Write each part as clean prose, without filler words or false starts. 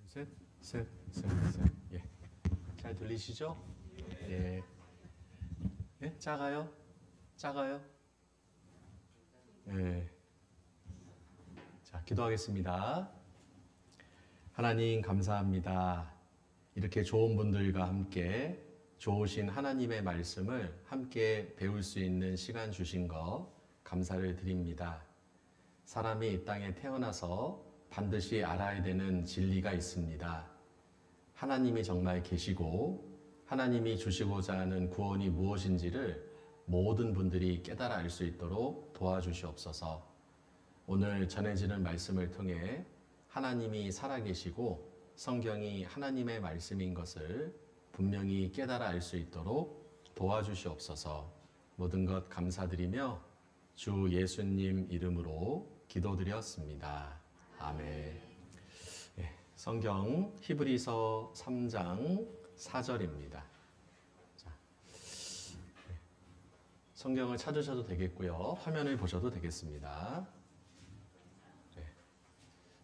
셋, 셋, 셋, 셋. 예. 잘 들리시죠? 예. 예? 작아요? 작아요? 예. 자, 기도하겠습니다. 하나님 감사합니다. 이렇게 좋은 분들과 함께 좋으신 하나님의 말씀을 함께 배울 수 있는 시간 주신 거 감사를 드립니다. 사람이 이 땅에 태어나서 반드시 알아야 되는 진리가 있습니다. 하나님이 정말 계시고 하나님이 주시고자 하는 구원이 무엇인지를 모든 분들이 깨달아 알 수 있도록 도와주시옵소서. 오늘 전해지는 말씀을 통해 하나님이 살아계시고 성경이 하나님의 말씀인 것을 분명히 깨달아 알 수 있도록 도와주시옵소서. 모든 것 감사드리며 주 예수님 이름으로 기도드렸습니다. 아멘. 예, 성경 히브리서 3장 4절입니다. 자, 예, 성경을 찾으셔도 되겠고요. 화면을 보셔도 되겠습니다. 예,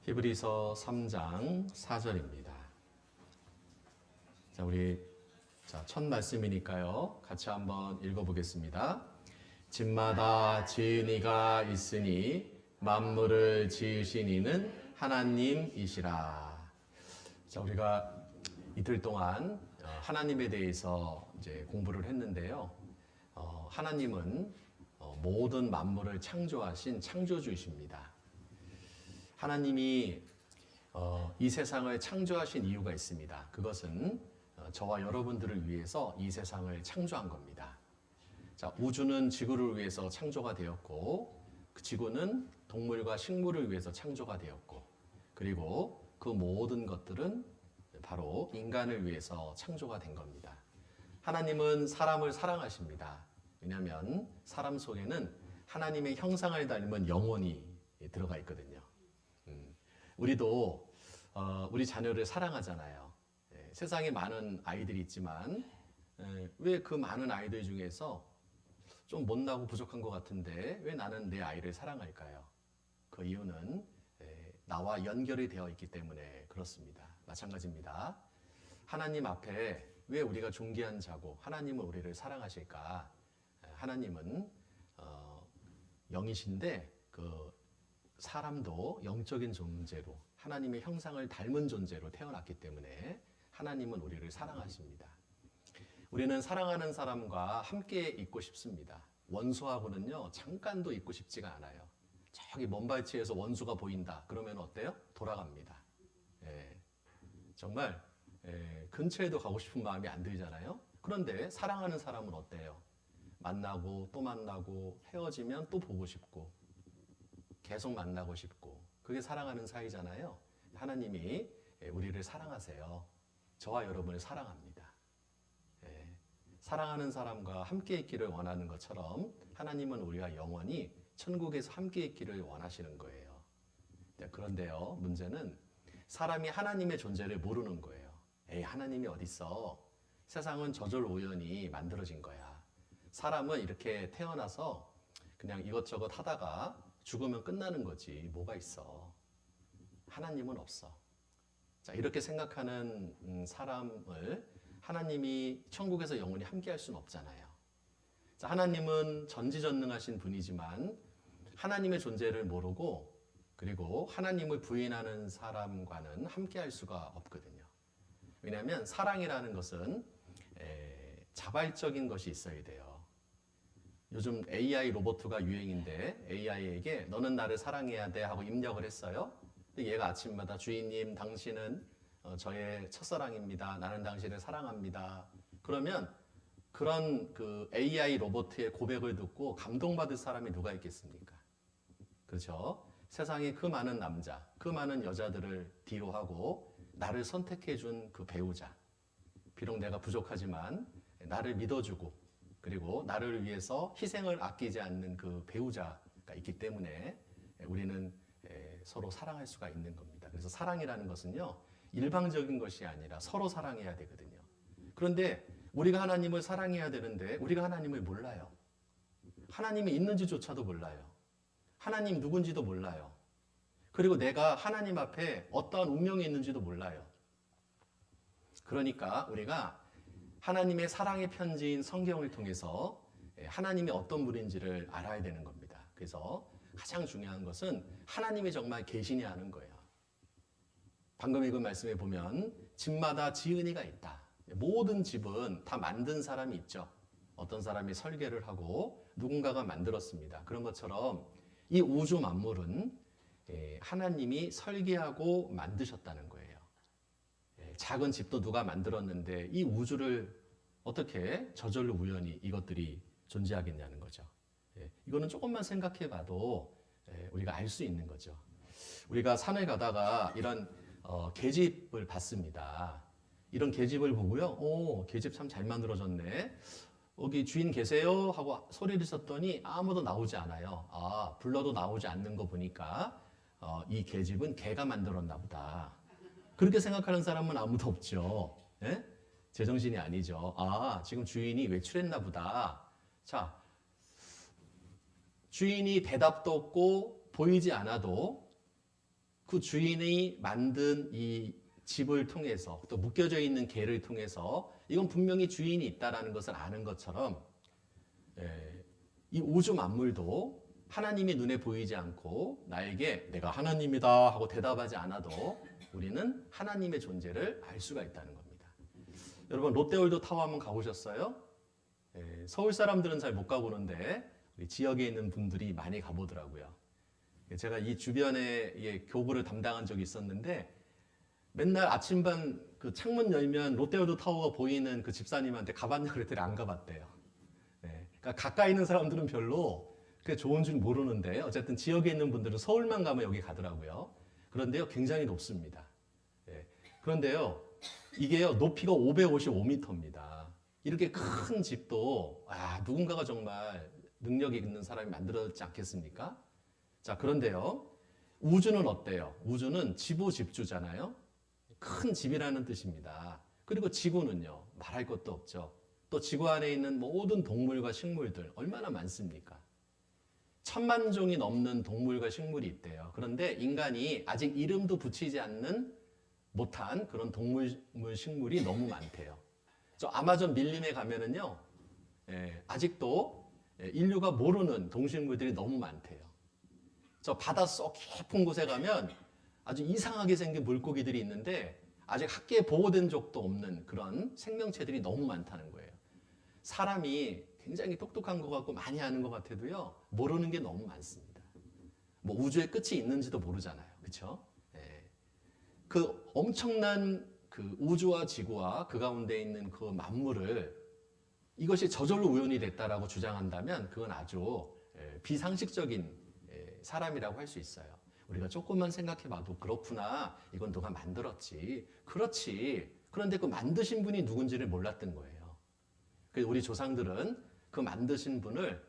히브리서 3장 4절입니다. 자, 우리 첫 말씀이니까요. 같이 한번 읽어보겠습니다. 집마다 지은 이가 있으니 만물을 지으신 이는 하나님이시라. 자, 우리가 이틀 동안 하나님에 대해서 이제 공부를 했는데요. 하나님은 모든 만물을 창조하신 창조주이십니다. 하나님이 이 세상을 창조하신 이유가 있습니다. 그것은 저와 여러분들을 위해서 이 세상을 창조한 겁니다. 자, 우주는 지구를 위해서 창조가 되었고, 그 지구는 동물과 식물을 위해서 창조가 되었고, 그리고 그 모든 것들은 바로 인간을 위해서 창조가 된 겁니다. 하나님은 사람을 사랑하십니다. 왜냐하면 사람 속에는 하나님의 형상을 닮은 영혼이 들어가 있거든요. 우리도 우리 자녀를 사랑하잖아요. 세상에 많은 아이들이 있지만 왜 그 많은 아이들 중에서 좀 못나고 부족한 것 같은데 왜 나는 내 아이를 사랑할까요? 그 이유는 나와 연결이 되어 있기 때문에 그렇습니다. 마찬가지입니다. 하나님 앞에 왜 우리가 존귀한 자고 하나님은 우리를 사랑하실까? 하나님은 영이신데 그 사람도 영적인 존재로 하나님의 형상을 닮은 존재로 태어났기 때문에 하나님은 우리를 사랑하십니다. 우리는 사랑하는 사람과 함께 있고 싶습니다. 원수하고는요, 잠깐도 있고 싶지가 않아요. 저기 먼 발치에서 원수가 보인다. 그러면 어때요? 돌아갑니다. 예, 정말 근처에도 가고 싶은 마음이 안 들잖아요. 그런데 사랑하는 사람은 어때요? 만나고 또 만나고 헤어지면 또 보고 싶고 계속 만나고 싶고 그게 사랑하는 사이잖아요. 하나님이 우리를 사랑하세요. 저와 여러분을 사랑합니다. 사랑하는 사람과 함께 있기를 원하는 것처럼 하나님은 우리와 영원히 천국에서 함께 있기를 원하시는 거예요. 그런데요, 문제는 사람이 하나님의 존재를 모르는 거예요. 에이, 하나님이 어딨어? 세상은 저절우연히 만들어진 거야. 사람은 이렇게 태어나서 그냥 이것저것 하다가 죽으면 끝나는 거지. 뭐가 있어? 하나님은 없어. 자, 이렇게 생각하는 사람을 하나님이 천국에서 영원히 함께 할 수는 없잖아요. 자, 하나님은 전지전능하신 분이지만 하나님의 존재를 모르고 그리고 하나님을 부인하는 사람과는 함께 할 수가 없거든요. 왜냐하면 사랑이라는 것은 자발적인 것이 있어야 돼요. 요즘 AI 로봇가 유행인데 AI에게 너는 나를 사랑해야 돼 하고 입력을 했어요. 근데 얘가 아침마다 주인님 당신은 저의 첫사랑입니다. 나는 당신을 사랑합니다. 그러면 그런 그 AI 로봇의 고백을 듣고 감동받을 사람이 누가 있겠습니까? 그렇죠? 세상에 그 많은 남자, 그 많은 여자들을 뒤로 하고 나를 선택해 준 그 배우자. 비록 내가 부족하지만 나를 믿어주고 그리고 나를 위해서 희생을 아끼지 않는 그 배우자가 있기 때문에 우리는 서로 사랑할 수가 있는 겁니다. 그래서 사랑이라는 것은요, 일방적인 것이 아니라 서로 사랑해야 되거든요. 그런데 우리가 하나님을 사랑해야 되는데 우리가 하나님을 몰라요. 하나님이 있는지조차도 몰라요. 하나님 누군지도 몰라요. 그리고 내가 하나님 앞에 어떠한 운명이 있는지도 몰라요. 그러니까 우리가 하나님의 사랑의 편지인 성경을 통해서 하나님이 어떤 분인지를 알아야 되는 겁니다. 그래서 가장 중요한 것은 하나님이 정말 계시냐 하는 거예요. 방금 읽은 말씀에 보면 집마다 지은이가 있다. 모든 집은 다 만든 사람이 있죠. 어떤 사람이 설계를 하고 누군가가 만들었습니다. 그런 것처럼 이 우주 만물은 하나님이 설계하고 만드셨다는 거예요. 작은 집도 누가 만들었는데 이 우주를 어떻게 저절로 우연히 이것들이 존재하겠냐는 거죠. 이거는 조금만 생각해 봐도 우리가 알 수 있는 거죠. 우리가 산을 가다가 이런 계집을 봤습니다. 이런 계집을 보고요. 오, 계집 참 잘 만들어졌네. 여기 주인 계세요? 하고 소리를 쳤더니 아무도 나오지 않아요. 아, 불러도 나오지 않는 거 보니까 이 계집은 개가 만들었나 보다. 그렇게 생각하는 사람은 아무도 없죠. 예? 제정신이 아니죠. 아, 지금 주인이 외출했나 보다. 자, 주인이 대답도 없고 보이지 않아도 그 주인이 만든 이 집을 통해서 또 묶여져 있는 개를 통해서 이건 분명히 주인이 있다라는 것을 아는 것처럼 이 우주 만물도 하나님이 눈에 보이지 않고 나에게 내가 하나님이다 하고 대답하지 않아도 우리는 하나님의 존재를 알 수가 있다는 겁니다. 여러분 롯데월드 타워 한번 가보셨어요? 서울 사람들은 잘 못 가보는데 우리 지역에 있는 분들이 많이 가보더라고요. 제가 이 주변에 교구를 담당한 적이 있었는데 맨날 아침반 그 창문 열면 롯데월드 타워가 보이는 그 집사님한테 가봤냐 그랬더니 안 가봤대요. 그러니까 가까이 있는 사람들은 별로 그게 좋은 줄 모르는데 어쨌든 지역에 있는 분들은 서울만 가면 여기 가더라고요. 그런데요, 굉장히 높습니다. 그런데요, 이게요, 높이가 555m입니다. 이렇게 큰 집도, 누군가가 정말 능력이 있는 사람이 만들었지 않겠습니까? 자, 그런데요, 우주는 어때요? 우주는 지부집주잖아요? 큰 집이라는 뜻입니다. 그리고 지구는요, 말할 것도 없죠. 또 지구 안에 있는 모든 동물과 식물들, 얼마나 많습니까? 1000만 종이 넘는 동물과 식물이 있대요. 그런데 인간이 아직 이름도 붙이지 않는 못한 그런 동물, 식물이 너무 많대요. 저 아마존 밀림에 가면은요, 아직도 인류가 모르는 동식물들이 너무 많대요. 저 바닷속 깊은 곳에 가면 아주 이상하게 생긴 물고기들이 있는데 아직 학계에 보호된 적도 없는 그런 생명체들이 너무 많다는 거예요. 사람이 굉장히 똑똑한 것 같고 많이 아는 것 같아도요, 모르는 게 너무 많습니다. 뭐 우주의 끝이 있는지도 모르잖아요. 그렇죠? 그 엄청난 그 우주와 지구와 그 가운데 있는 그 만물을 이것이 저절로 우연이 됐다라고 주장한다면 그건 아주 비상식적인 사람이라고 할 수 있어요. 우리가 조금만 생각해봐도 그렇구나. 이건 누가 만들었지. 그렇지. 그런데 그 만드신 분이 누군지를 몰랐던 거예요. 그래서 우리 조상들은 그 만드신 분을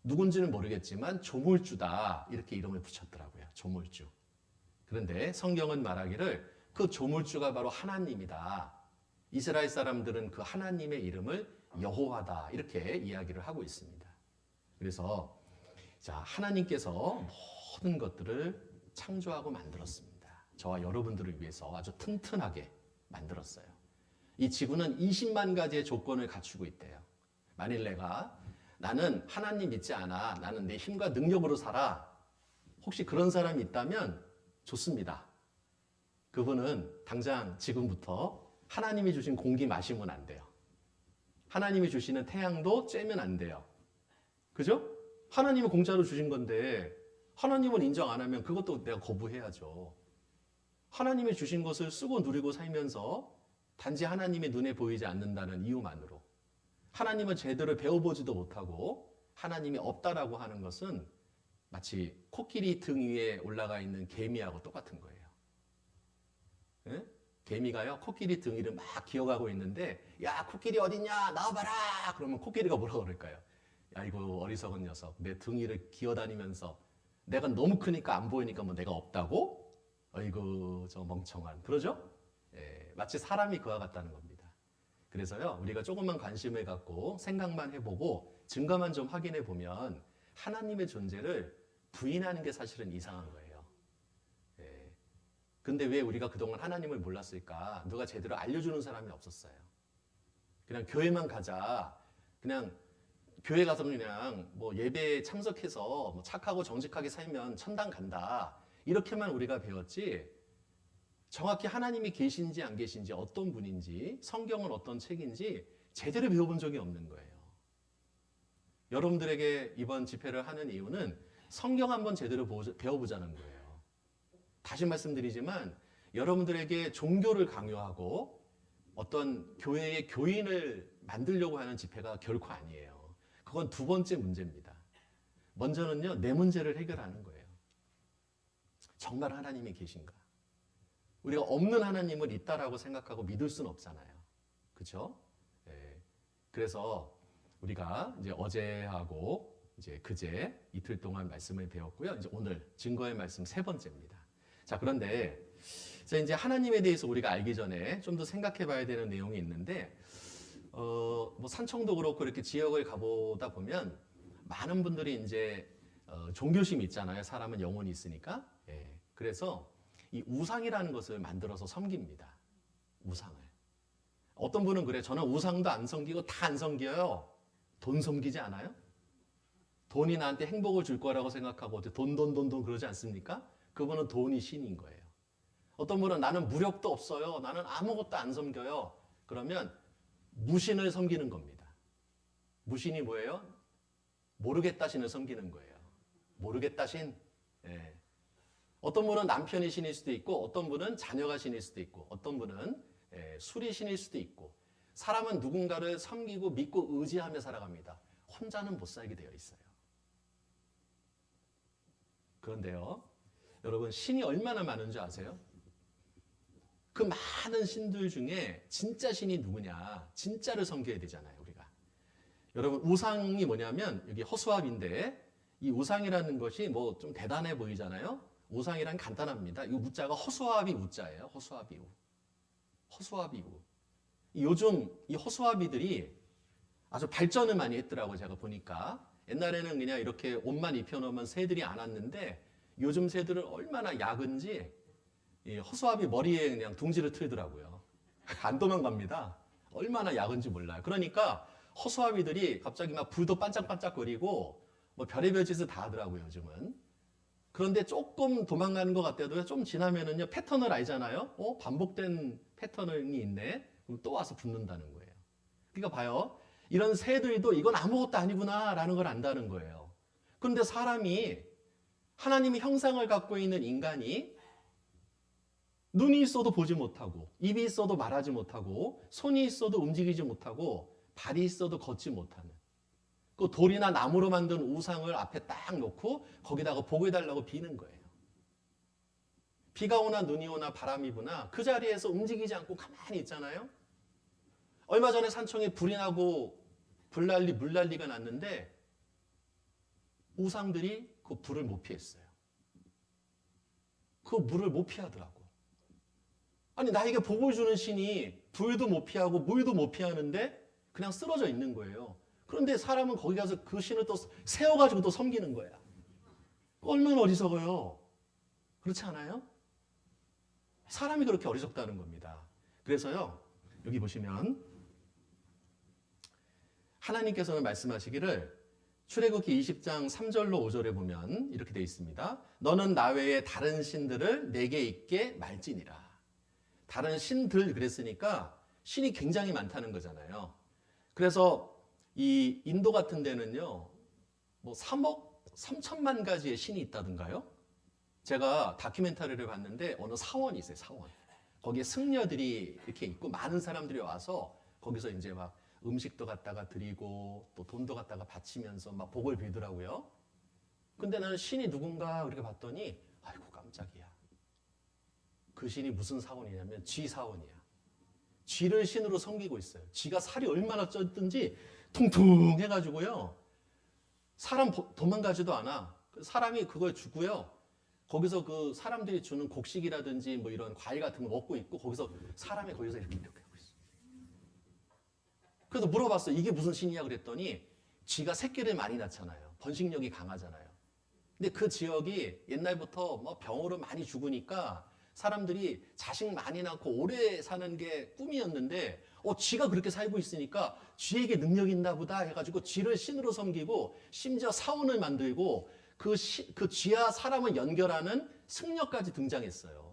누군지는 모르겠지만 조물주다 이렇게 이름을 붙였더라고요. 조물주. 그런데 성경은 말하기를 그 조물주가 바로 하나님이다. 이스라엘 사람들은 그 하나님의 이름을 여호와다 이렇게 이야기를 하고 있습니다. 그래서 자, 하나님께서 모든 것들을 창조하고 만들었습니다. 저와 여러분들을 위해서 아주 튼튼하게 만들었어요. 이 지구는 20만 가지의 조건을 갖추고 있대요. 만일 나는 하나님 믿지 않아. 나는 내 힘과 능력으로 살아. 혹시 그런 사람이 있다면 좋습니다. 그분은 당장 지금부터 하나님이 주신 공기 마시면 안 돼요. 하나님이 주시는 태양도 쬐면 안 돼요. 그죠? 하나님이 공짜로 주신 건데 하나님을 인정 안 하면 그것도 내가 거부해야죠. 하나님이 주신 것을 쓰고 누리고 살면서 단지 하나님의 눈에 보이지 않는다는 이유만으로 하나님을 제대로 배워보지도 못하고 하나님이 없다라고 하는 것은 마치 코끼리 등 위에 올라가 있는 개미하고 똑같은 거예요. 예? 개미가요, 코끼리 등 위를 막 기어가고 있는데, 야, 코끼리 어딨냐? 나와봐라! 그러면 코끼리가 뭐라고 그럴까요? 야, 이거 어리석은 녀석. 내 등 위를 기어다니면서 내가 너무 크니까 안 보이니까 뭐 내가 없다고? 어이구, 저 멍청한. 그러죠? 마치 사람이 그와 같다는 겁니다. 그래서요, 우리가 조금만 관심을 갖고 생각만 해보고 증거만 좀 확인해 보면 하나님의 존재를 부인하는 게 사실은 이상한 거예요. 근데 왜 우리가 그동안 하나님을 몰랐을까? 누가 제대로 알려주는 사람이 없었어요. 그냥 교회만 가자. 그냥 교회 가서 그냥 뭐 예배에 참석해서 뭐 착하고 정직하게 살면 천당 간다. 이렇게만 우리가 배웠지. 정확히 하나님이 계신지 안 계신지, 어떤 분인지, 성경은 어떤 책인지 제대로 배워본 적이 없는 거예요. 여러분들에게 이번 집회를 하는 이유는 성경 한번 제대로 배워보자는 거예요. 다시 말씀드리지만 여러분들에게 종교를 강요하고 어떤 교회의 교인을 만들려고 하는 집회가 결코 아니에요. 그건 두 번째 문제입니다. 먼저는요, 내 문제를 해결하는 거예요. 정말 하나님이 계신가? 우리가 없는 하나님을 있다라고 생각하고 믿을 수는 없잖아요. 그렇죠? 예. 그래서 우리가 이제 어제하고 이제 그제 이틀 동안 말씀을 배웠고요. 이제 오늘 증거의 말씀 세 번째입니다. 자, 그런데 이제 하나님에 대해서 우리가 알기 전에 좀 더 생각해 봐야 되는 내용이 있는데, 뭐 산청도 그렇고 이렇게 지역을 가보다 보면 많은 분들이 이제 종교심이 있잖아요. 사람은 영혼이 있으니까. 예. 그래서 이 우상이라는 것을 만들어서 섬깁니다. 우상을. 어떤 분은 그래. 저는 우상도 안 섬기고 다 안 섬겨요. 돈 섬기지 않아요? 돈이 나한테 행복을 줄 거라고 생각하고 돈 그러지 않습니까? 그분은 돈이 신인 거예요. 어떤 분은 나는 무력도 없어요. 나는 아무것도 안 섬겨요. 그러면 무신을 섬기는 겁니다. 무신이 뭐예요? 모르겠다 신을 섬기는 거예요. 모르겠다 신. 예. 어떤 분은 남편이 신일 수도 있고, 어떤 분은 자녀가 신일 수도 있고, 어떤 분은 술이 신일 수도 있고, 사람은 누군가를 섬기고 믿고 의지하며 살아갑니다. 혼자는 못 살게 되어 있어요. 그런데요, 여러분, 신이 얼마나 많은 줄 아세요? 그 많은 신들 중에 진짜 신이 누구냐? 진짜를 섬겨야 되잖아요, 우리가. 여러분, 우상이 뭐냐면, 여기 허수아비인데, 이 우상이라는 것이 뭐 좀 대단해 보이잖아요? 우상이란 간단합니다. 이 우자가 허수아비 우자예요. 허수아비 우. 허수아비 우. 요즘 이 허수아비들이 아주 발전을 많이 했더라고요. 제가 보니까. 옛날에는 그냥 이렇게 옷만 입혀놓으면 새들이 안 왔는데 요즘 새들은 얼마나 야근지 이 허수아비 머리에 그냥 둥지를 틀더라고요. 안 도망갑니다. 얼마나 야근지 몰라요. 그러니까 허수아비들이 갑자기 막 불도 반짝반짝거리고 뭐 별의별 짓을 다 하더라고요. 요즘은. 그런데 조금 도망가는 것 같아도 좀 지나면은요, 패턴을 알잖아요? 반복된 패턴이 있네? 그럼 또 와서 붙는다는 거예요. 그러니까 봐요. 이런 새들도 이건 아무것도 아니구나 라는 걸 안다는 거예요. 그런데 사람이, 하나님의 형상을 갖고 있는 인간이 눈이 있어도 보지 못하고, 입이 있어도 말하지 못하고, 손이 있어도 움직이지 못하고, 발이 있어도 걷지 못하는, 그 돌이나 나무로 만든 우상을 앞에 딱 놓고 거기다가 복해달라고 비는 거예요. 비가 오나 눈이 오나 바람이 부나 그 자리에서 움직이지 않고 가만히 있잖아요. 얼마 전에 산청에 불이 나고 불난리 물난리가 났는데 우상들이 그 불을 못 피했어요. 그 물을 못 피하더라고. 아니, 나에게 복을 주는 신이 불도 못 피하고 물도 못 피하는데 그냥 쓰러져 있는 거예요. 그런데 사람은 거기 가서 그 신을 또 세워가지고 또 섬기는 거야. 얼마나 어리석어요. 그렇지 않아요? 사람이 그렇게 어리석다는 겁니다. 그래서요, 여기 보시면 하나님께서는 말씀하시기를 출애굽기 20장 3절로 5절에 보면 이렇게 되어 있습니다. 너는 나 외에 다른 신들을 내게 있게 말지니라. 다른 신들 그랬으니까 신이 굉장히 많다는 거잖아요. 그래서 이 인도 같은 데는요, 뭐 3억 3천만 가지의 신이 있다던가요? 제가 다큐멘터리를 봤는데 어느 사원이 있어요, 사원. 거기에 승려들이 이렇게 있고 많은 사람들이 와서 거기서 이제 막 음식도 갖다가 드리고 또 돈도 갖다가 바치면서 막 복을 빌더라고요. 근데 나는 신이 누군가 그렇게 봤더니 아이고 깜짝이야. 그 신이 무슨 사원이냐면 쥐 사원이야. 쥐를 신으로 섬기고 있어요. 쥐가 살이 얼마나 쪘든지 통통 해가지고요. 사람 도망가지도 않아. 사람이 그걸 주고요. 거기서 그 사람들이 주는 곡식이라든지 뭐 이런 과일 같은 거 먹고 있고 거기서 사람이 거기서 이렇게 하고 있어. 그래서 물어봤어. 이게 무슨 신이야 그랬더니 쥐가 새끼를 많이 낳잖아요. 번식력이 강하잖아요. 근데 그 지역이 옛날부터 뭐 병으로 많이 죽으니까 사람들이 자식 많이 낳고 오래 사는 게 꿈이었는데 쥐가 그렇게 살고 있으니까 쥐에게 능력이 있나 보다 해가지고 쥐를 신으로 섬기고 심지어 사원을 만들고 그 쥐와 사람을 연결하는 승려까지 등장했어요.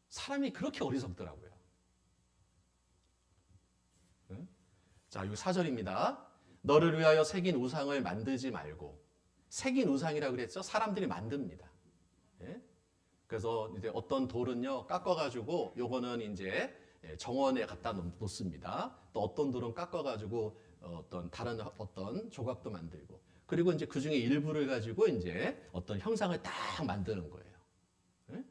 사람이 그렇게 어리석더라고요. 응? 자, 여기 4절입니다. 너를 위하여 새긴 우상을 만들지 말고. 새긴 우상이라고 그랬죠? 사람들이 만듭니다. 예? 그래서 이제 어떤 돌은요, 깎아가지고 요거는 이제 정원에 갖다 놓습니다. 또 어떤 돌은 깎아가지고 어떤 다른 어떤 조각도 만들고. 그리고 이제 그 중에 일부를 가지고 이제 어떤 형상을 딱 만드는 거예요. 예?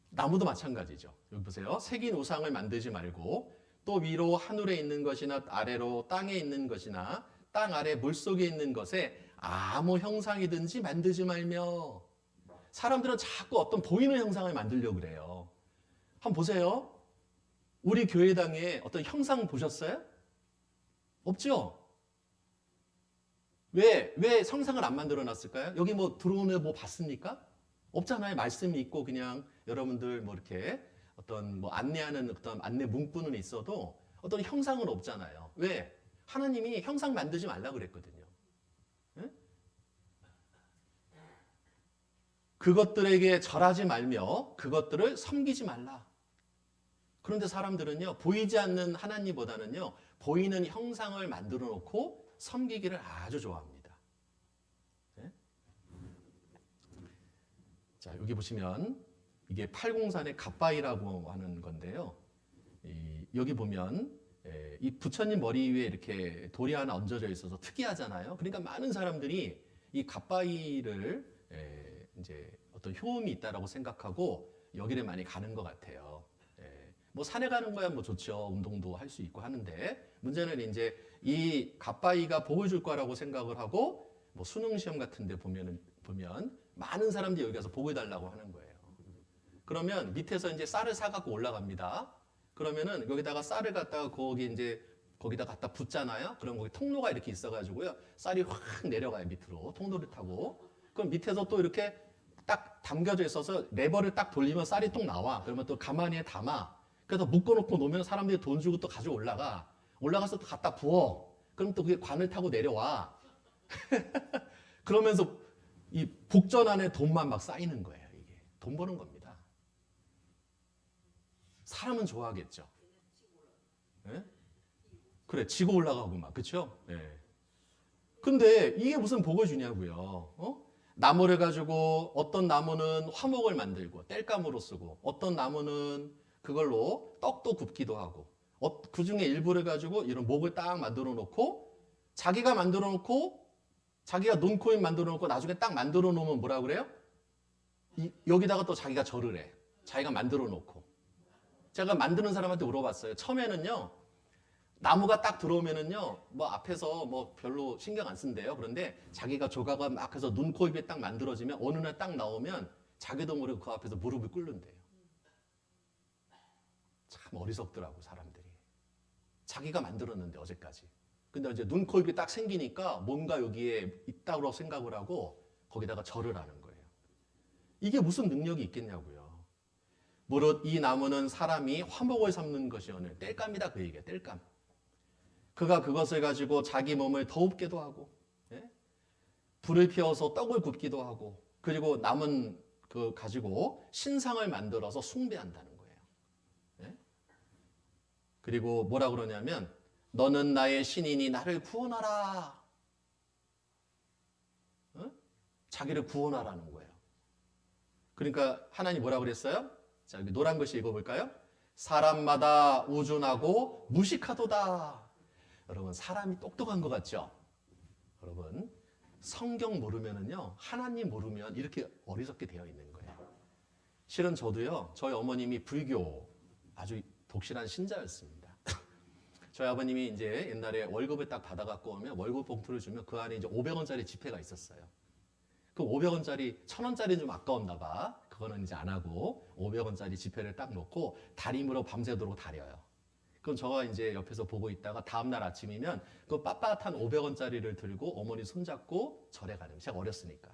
나무도 마찬가지죠. 여기 보세요. 새긴 우상을 만들지 말고 또 위로 하늘에 있는 것이나 아래로 땅에 있는 것이나 땅 아래 물속에 있는 것에 아무 형상이든지 만들지 말며. 사람들은 자꾸 어떤 보이는 형상을 만들려고 그래요. 한번 보세요. 우리 교회당에 어떤 형상 보셨어요? 없죠? 왜 성상을 안 만들어 놨을까요? 여기 뭐 들어오는 뭐 봤습니까? 없잖아요. 말씀이 있고 그냥 여러분들 뭐 이렇게 어떤 뭐 안내하는 어떤 안내 문구는 있어도 어떤 형상은 없잖아요. 왜? 하나님이 형상 만들지 말라 그랬거든요. 예? 그것들에게 절하지 말며 그것들을 섬기지 말라. 그런데 사람들은요, 보이지 않는 하나님보다는요, 보이는 형상을 만들어 놓고 섬기기를 아주 좋아합니다. 네? 자, 여기 보시면 이게 팔공산의 갓바위라고 하는 건데요. 여기 보면 이 부처님 머리 위에 이렇게 돌이 하나 얹어져 있어서 특이하잖아요. 그러니까 많은 사람들이 이 갓바위를 이제 어떤 효험이 있다라고 생각하고 여기를 많이 가는 것 같아요. 뭐 산에 가는 거야 뭐 좋죠. 운동도 할 수 있고 하는데 문제는 이제 이 갓바위가 복을 줄 거라고 생각을 하고 뭐 수능 시험 같은 데 보면 많은 사람들이 여기 가서 복을 달라고 하는 거예요. 그러면 밑에서 이제 쌀을 사갖고 올라갑니다. 그러면은 여기다가 쌀을 갖다가 거기다 갖다 붓잖아요. 그럼 거기 통로가 이렇게 있어가지고요. 쌀이 확 내려가요 밑으로 통로를 타고. 그럼 밑에서 또 이렇게 딱 담겨져 있어서 레버를 딱 돌리면 쌀이 뚝 나와. 그러면 또 가마니에 담아. 그래서 묶어놓고 놓으면 사람들이 돈 주고 또 가지고 올라가서 또 갖다 부어. 그럼 또 그게 관을 타고 내려와. 그러면서 이 복전 안에 돈만 막 쌓이는 거예요. 이게 돈 버는 겁니다. 사람은 좋아하겠죠. 예? 그래, 지고 올라가고 막, 그쵸? 예. 근데 이게 무슨 복을 주냐고요. 나무를 가지고 어떤 나무는 화목을 만들고 땔감으로 쓰고 어떤 나무는 그걸로 떡도 굽기도 하고 그 중에 일부를 가지고 이런 목을 딱 만들어 놓고 자기가 만들어 놓고 자기가 논코인 만들어 놓고 나중에 딱 만들어 놓으면 뭐라 그래요? 여기다가 또 자기가 절을 해. 자기가 만들어 놓고. 제가 만드는 사람한테 물어봤어요. 처음에는요. 나무가 딱 들어오면은요. 뭐 앞에서 뭐 별로 신경 안 쓴대요. 그런데 자기가 조각을 막 해서 눈, 코, 입에 딱 만들어지면 어느 날 딱 나오면 자기도 모르고 그 앞에서 무릎을 꿇는대요. 참 어리석더라고 사람들이. 자기가 만들었는데 어제까지. 근데 이제 눈, 코, 입이 딱 생기니까 뭔가 여기에 있다고 생각을 하고 거기다가 절을 하는 거예요. 이게 무슨 능력이 있겠냐고요. 무릇 이 나무는 사람이 화목을 삼는 것이오늘 땔감이다 그 얘기예요. 땔감. 그가 그것을 가지고 자기 몸을 더웁게도 하고 불을 피워서 떡을 굽기도 하고 그리고 남은 그 가지고 신상을 만들어서 숭배한다는 거예요. 그리고 뭐라 그러냐면 너는 나의 신이니 나를 구원하라. 자기를 구원하라는 거예요. 그러니까 하나님 뭐라 그랬어요? 자, 여기 노란 글씨 읽어볼까요? 사람마다 우준하고 무식하도다. 여러분 사람이 똑똑한 것 같죠? 여러분 성경 모르면은요 하나님 모르면 이렇게 어리석게 되어 있는 거예요. 실은 저도요 저희 어머님이 불교 아주 독실한 신자였습니다. 저희 아버님이 이제 옛날에 월급을 딱 받아갖고 오면 월급 봉투를 주면 그 안에 이제 500원짜리 지폐가 있었어요. 그 500원짜리 1000원짜리는 좀 아까웠나 봐. 그거는 이제 안 하고 500원짜리 지폐를 딱 놓고 다림으로 밤새도록 다려요. 그럼 저가 이제 옆에서 보고 있다가 다음날 아침이면 그 빳빳한 500원짜리를 들고 어머니 손잡고 절에 가는 거예요. 제가 어렸으니까.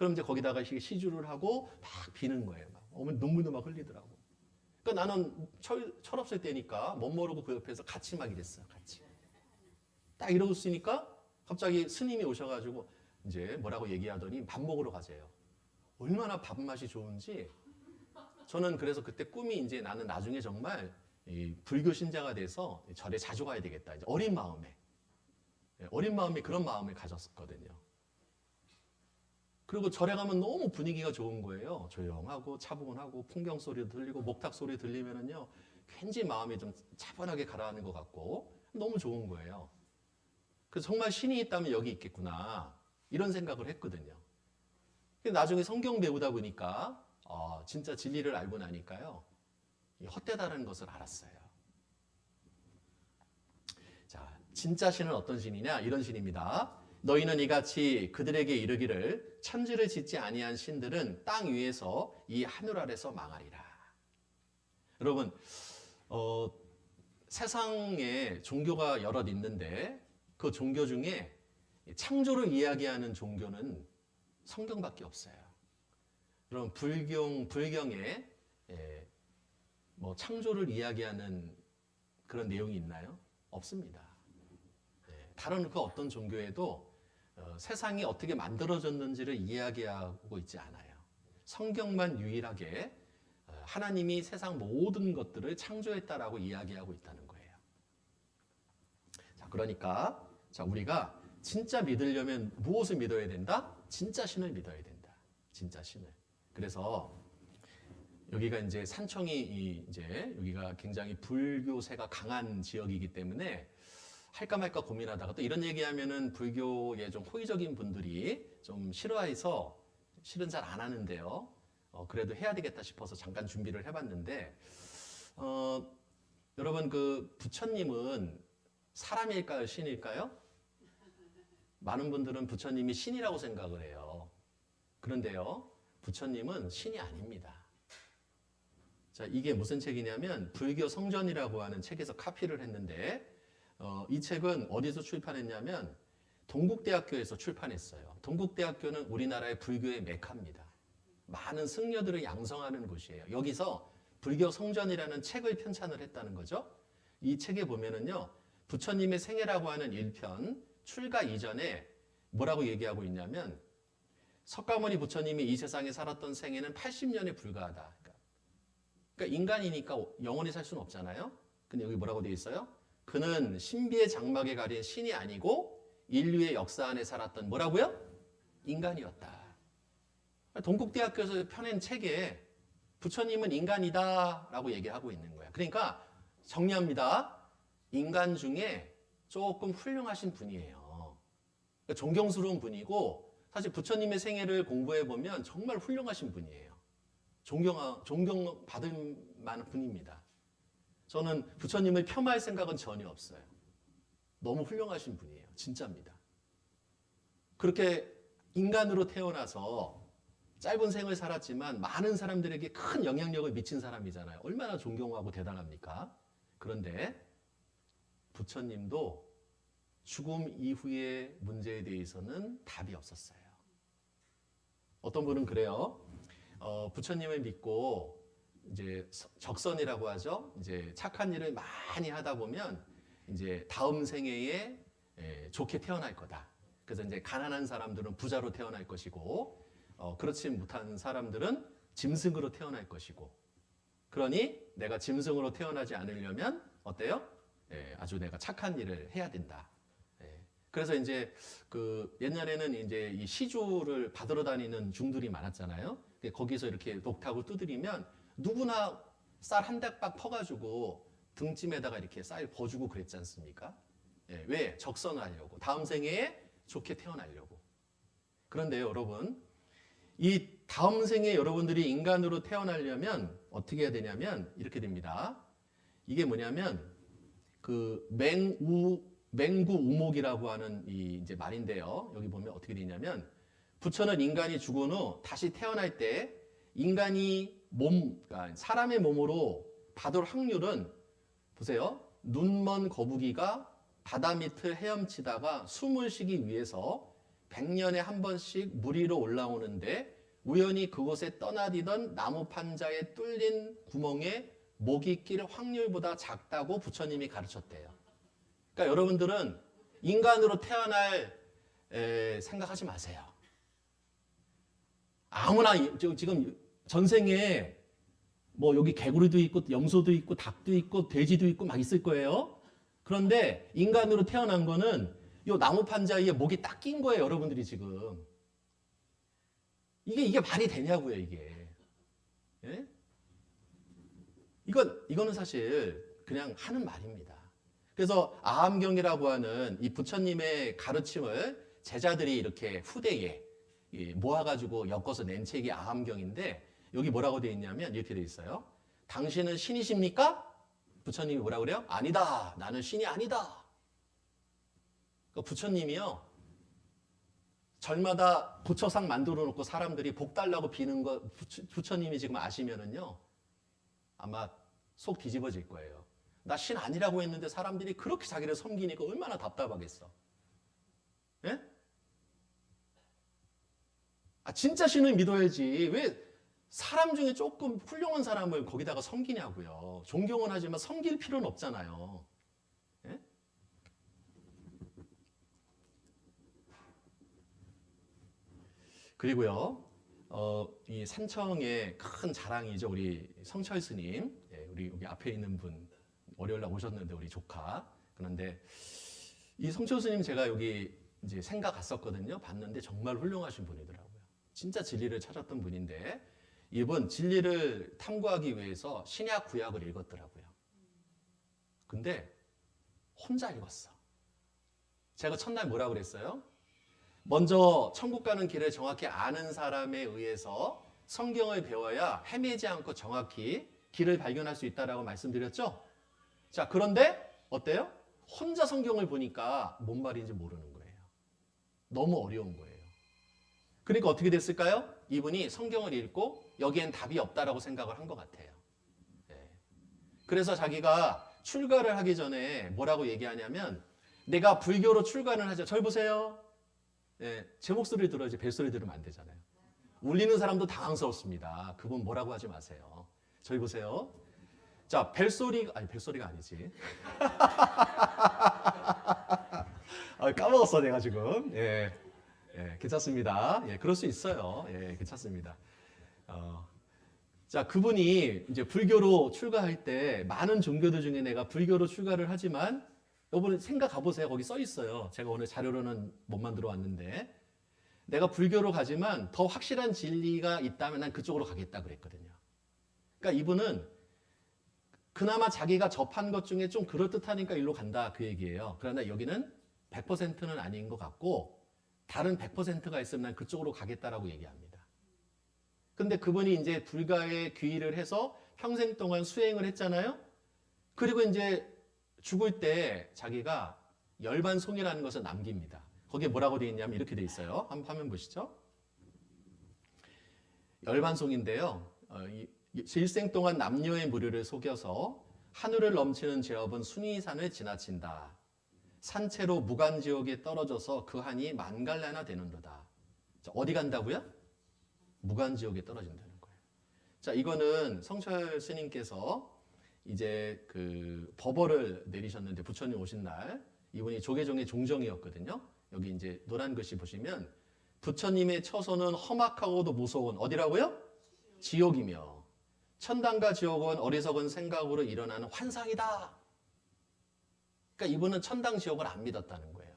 그럼 이제 거기다가 시주를 하고 막 비는 거예요. 막 어머니 눈물도 막 흘리더라고. 그러니까 나는 철없을 때니까 못 모르고 그 옆에서 같이 막 이랬어요. 같이. 딱 이러고 있으니까 갑자기 스님이 오셔가지고 이제 뭐라고 얘기하더니 밥 먹으러 가재요. 얼마나 밥맛이 좋은지. 저는 그래서 그때 꿈이 이제 나는 나중에 정말 이 불교 신자가 돼서 절에 자주 가야 되겠다. 이제 어린 마음에 그런 마음을 가졌었거든요. 그리고 절에 가면 너무 분위기가 좋은 거예요. 조용하고 차분하고 풍경 소리도 들리고 목탁 소리 들리면은요, 괜히 마음이 좀 차분하게 가라앉는 것 같고 너무 좋은 거예요. 그래서 정말 신이 있다면 여기 있겠구나 이런 생각을 했거든요. 나중에 성경 배우다 보니까 진짜 진리를 알고 나니까요, 헛되다는 것을 알았어요. 자, 진짜 신은 어떤 신이냐? 이런 신입니다. 너희는 이같이 그들에게 이르기를 천지를 짓지 아니한 신들은 땅 위에서 이 하늘 아래서 망하리라. 여러분, 세상에 종교가 여럿 있는데 그 종교 중에 창조를 이야기하는 종교는 성경밖에 없어요. 그럼 불경에 뭐 창조를 이야기하는 그런 내용이 있나요? 없습니다. 다른 그 어떤 종교에도 세상이 어떻게 만들어졌는지를 이야기하고 있지 않아요. 성경만 유일하게 하나님이 세상 모든 것들을 창조했다라고 이야기하고 있다는 거예요. 자, 그러니까 우리가 진짜 믿으려면 무엇을 믿어야 된다? 진짜 신을 믿어야 된다. 진짜 신을. 그래서 여기가 이제 산청이 이제 여기가 굉장히 불교세가 강한 지역이기 때문에 할까 말까 고민하다가 또 이런 얘기하면은 불교에 좀 호의적인 분들이 좀 싫어해서 실은 잘 안 하는데요. 그래도 해야 되겠다 싶어서 잠깐 준비를 해봤는데, 여러분 그 부처님은 사람일까요, 신일까요? 많은 분들은 부처님이 신이라고 생각을 해요. 그런데요, 부처님은 신이 아닙니다. 자, 이게 무슨 책이냐면 불교 성전이라고 하는 책에서 카피를 했는데, 이 책은 어디서 출판했냐면 동국대학교에서 출판했어요. 동국대학교는 우리나라의 불교의 메카입니다. 많은 승려들을 양성하는 곳이에요. 여기서 불교 성전이라는 책을 편찬을 했다는 거죠. 이 책에 보면은요, 부처님의 생애라고 하는 1편 출가 이전에 뭐라고 얘기하고 있냐면, 석가모니 부처님이 이 세상에 살았던 생애는 80년에 불과하다. 그러니까 인간이니까 영원히 살 수는 없잖아요. 근데 여기 뭐라고 되어 있어요? 그는 신비의 장막에 가린 신이 아니고 인류의 역사 안에 살았던 뭐라고요? 인간이었다. 동국대학교에서 펴낸 책에 부처님은 인간이다라고 얘기하고 있는 거야. 그러니까 정리합니다. 인간 중에 조금 훌륭하신 분이에요. 그러니까 존경스러운 분이고, 사실 부처님의 생애를 공부해 보면 정말 훌륭하신 분이에요. 존경받을 만한 분입니다. 저는 부처님을 폄하할 생각은 전혀 없어요. 너무 훌륭하신 분이에요. 진짜입니다. 그렇게 인간으로 태어나서 짧은 생을 살았지만 많은 사람들에게 큰 영향력을 미친 사람이잖아요. 얼마나 존경하고 대단합니까? 그런데 부처님도 죽음 이후의 문제에 대해서는 답이 없었어요. 어떤 분은 그래요. 부처님을 믿고 이제 적선이라고 하죠. 이제 착한 일을 많이 하다 보면 이제 다음 생애에 좋게 태어날 거다. 그래서 이제 가난한 사람들은 부자로 태어날 것이고, 그렇지 못한 사람들은 짐승으로 태어날 것이고, 그러니 내가 짐승으로 태어나지 않으려면 어때요? 아주 내가 착한 일을 해야 된다. 그래서 이제 그 옛날에는 이제 이 시주를 받으러 다니는 중들이 많았잖아요. 거기서 이렇게 녹탁을 두드리면 누구나 쌀 한 대 박 퍼가지고 등짐에다가 이렇게 쌀 버주고 그랬지 않습니까? 왜? 적선을 하려고. 다음 생애에 좋게 태어나려고. 그런데 여러분, 이 다음 생에 여러분들이 인간으로 태어나려면 어떻게 해야 되냐면 이렇게 됩니다. 이게 뭐냐면 그 맹구우목이라고 하는 이 이제 말인데요. 여기 보면 어떻게 되냐면 부처는 인간이 죽은 후 다시 태어날 때 인간이 그러니까 사람의 몸으로 받을 확률은 보세요. 눈먼 거북이가 바다 밑을 헤엄치다가 숨을 쉬기 위해서 100년에 한 번씩 물 위로 올라오는데 우연히 그곳에 떠나디던 나무 판자에 뚫린 구멍에 목이 낄 확률보다 작다고 부처님이 가르쳤대요. 그러니까 여러분들은 인간으로 태어날 생각하지 마세요. 아무나 지금 전생에 뭐 여기 개구리도 있고 염소도 있고 닭도 있고 돼지도 있고 막 있을 거예요. 그런데 인간으로 태어난 거는 이 나무 판자에 목이 딱 낀 거예요, 여러분들이 지금. 이게 말이 되냐고요, 이게. 예? 이거는 사실 그냥 하는 말입니다. 그래서 아함경이라고 하는 이 부처님의 가르침을 제자들이 이렇게 후대에 모아가지고 엮어서 낸 책이 아함경인데 여기 뭐라고 되어 있냐면 이렇게 되어 있어요. 당신은 신이십니까? 부처님이 뭐라고 그래요? 아니다. 나는 신이 아니다. 그러니까 부처님이요. 절마다 부처상 만들어 놓고 사람들이 복 달라고 비는 거 부처님이 지금 아시면은요. 아마 속 뒤집어질 거예요. 나 신 아니라고 했는데 사람들이 그렇게 자기를 섬기니까 얼마나 답답하겠어. 예? 진짜 신을 믿어야지. 왜 사람 중에 조금 훌륭한 사람을 거기다가 섬기냐고요. 존경은 하지만 섬길 필요는 없잖아요. 예? 그리고요, 이 산청의 큰 자랑이죠. 우리 성철 스님. 예, 우리 여기 앞에 있는 분, 월요일 날 오셨는데, 우리 조카. 그런데 이 성철 스님 제가 여기 이제 생가 갔었거든요. 봤는데 정말 훌륭하신 분이더라고요. 진짜 진리를 찾았던 분인데, 이분 진리를 탐구하기 위해서 신약 구약을 읽었더라고요. 근데 혼자 읽었어. 제가 첫날 뭐라 그랬어요? 먼저 천국 가는 길을 정확히 아는 사람에 의해서 성경을 배워야 헤매지 않고 정확히 길을 발견할 수 있다라고 말씀드렸죠? 자, 그런데 어때요? 혼자 성경을 보니까 뭔 말인지 모르는 거예요. 너무 어려운 거예요. 그러니까 어떻게 됐을까요? 이분이 성경을 읽고 여기엔 답이 없다라고 생각을 한 것 같아요. 네. 그래서 자기가 출가를 하기 전에 뭐라고 얘기하냐면 내가 불교로 출가를 하자. 절 보세요. 네, 제 목소리를 들어야지 벨소리 들으면 안 되잖아요. 울리는 사람도 당황스럽습니다. 그분 뭐라고 하지 마세요. 저희 보세요. 자, 벨소리가 아니지. 까먹었어, 내가 지금. 예, 괜찮습니다. 예, 그럴 수 있어요. 예, 괜찮습니다. 자, 그분이 이제 불교로 출가할 때 많은 종교들 중에 내가 불교로 출가를 하지만 여러분 생각해 보세요. 거기 써 있어요. 제가 오늘 자료로는 못 만들어 왔는데 내가 불교로 가지만 더 확실한 진리가 있다면 난 그쪽으로 가겠다 그랬거든요. 그러니까 이분은 그나마 자기가 접한 것 중에 좀 그럴듯하니까 일로 간다 그 얘기예요. 그러나 여기는 100%는 아닌 것 같고 다른 100%가 있으면 난 그쪽으로 가겠다라고 얘기합니다. 근데 그분이 이제 불가에 귀의를 해서 평생 동안 수행을 했잖아요. 그리고 이제 죽을 때 자기가 열반송이라는 것을 남깁니다. 거기에 뭐라고 되어 있냐면 이렇게 되어 있어요. 한번 화면 보시죠. 열반송인데요. 일생 동안 남녀의 무리를 속여서 하늘을 넘치는 제업은 순위산을 지나친다. 산채로 무간지옥에 떨어져서 그 한이 만갈래나 되는도다. 자, 어디 간다고요? 무간지옥에 떨어진다는 거예요. 자, 이거는 성철 스님께서 이제 그 법어를 내리셨는데 부처님 오신 날 이분이 조계종의 종정이었거든요. 여기 이제 노란 글씨 보시면 부처님의 처소는 험악하고도 무서운 어디라고요? 지옥이며 천당과 지옥은 어리석은 생각으로 일어나는 환상이다. 그러니까 이분은 천당 지옥을 안 믿었다는 거예요.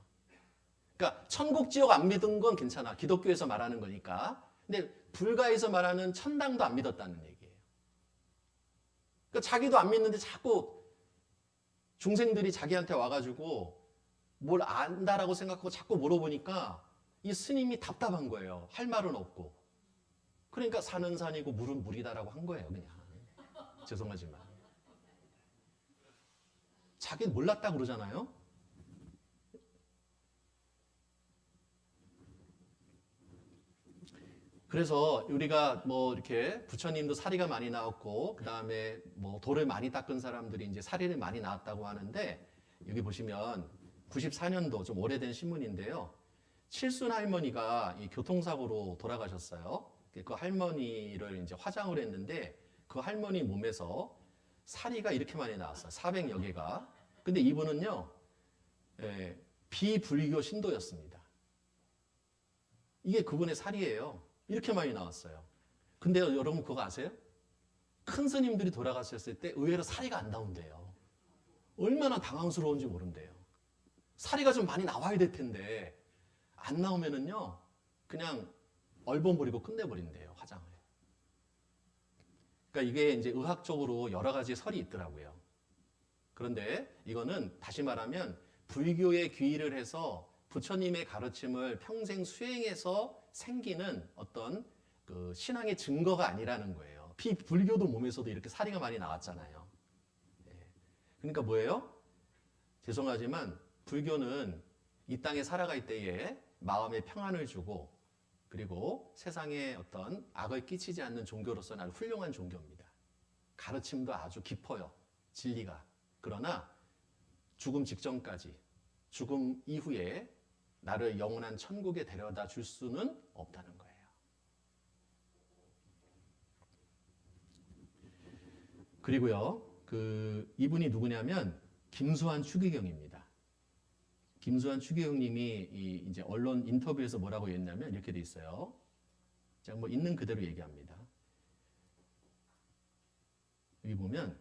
그러니까 천국 지옥 안 믿은 건 괜찮아. 기독교에서 말하는 거니까. 근데 불가에서 말하는 천당도 안 믿었다는 얘기예요. 그러니까 자기도 안 믿는데 자꾸 중생들이 자기한테 와가지고 뭘 안다라고 생각하고 자꾸 물어보니까 이 스님이 답답한 거예요. 할 말은 없고. 그러니까 산은 산이고 물은 물이다라고 한 거예요. 그냥. 죄송하지만. 자기는 몰랐다 그러잖아요. 그래서 우리가 뭐 이렇게 부처님도 사리가 많이 나왔고 그 다음에 뭐 돌을 많이 닦은 사람들이 이제 사리를 많이 나왔다고 하는데 여기 보시면 94년도 좀 오래된 신문인데요. 칠순 할머니가 이 교통사고로 돌아가셨어요. 그 할머니를 이제 화장을 했는데 그 할머니 몸에서 사리가 이렇게 많이 나왔어요. 400여 개가. 근데 이분은요, 비불교 신도였습니다. 이게 그분의 살이에요. 이렇게 많이 나왔어요. 근데 여러분 그거 아세요? 큰 스님들이 돌아가셨을 때 의외로 사리가 안 나온대요. 얼마나 당황스러운지 모른대요. 사리가 좀 많이 나와야 될 텐데 안 나오면은요 그냥 얼버무리고 끝내버린대요, 화장을. 그러니까 이게 이제 의학적으로 여러 가지 설이 있더라고요. 그런데 이거는 다시 말하면 불교에 귀의를 해서 부처님의 가르침을 평생 수행해서 생기는 어떤 그 신앙의 증거가 아니라는 거예요. 비불교도 몸에서도 이렇게 사리가 많이 나왔잖아요. 그러니까 뭐예요? 죄송하지만 불교는 이 땅에 살아갈 때에 마음에 평안을 주고 그리고 세상에 어떤 악을 끼치지 않는 종교로서는 아주 훌륭한 종교입니다. 가르침도 아주 깊어요. 진리가. 그러나 죽음 직전까지, 죽음 이후에 나를 영원한 천국에 데려다 줄 수는 없다는 거예요. 그리고요, 이분이 누구냐면 김수환 추기경입니다. 김수환 추기경님이 이제 언론 인터뷰에서 뭐라고 했냐면 이렇게 돼 있어요. 제가 뭐 있는 그대로 얘기합니다. 여기 보면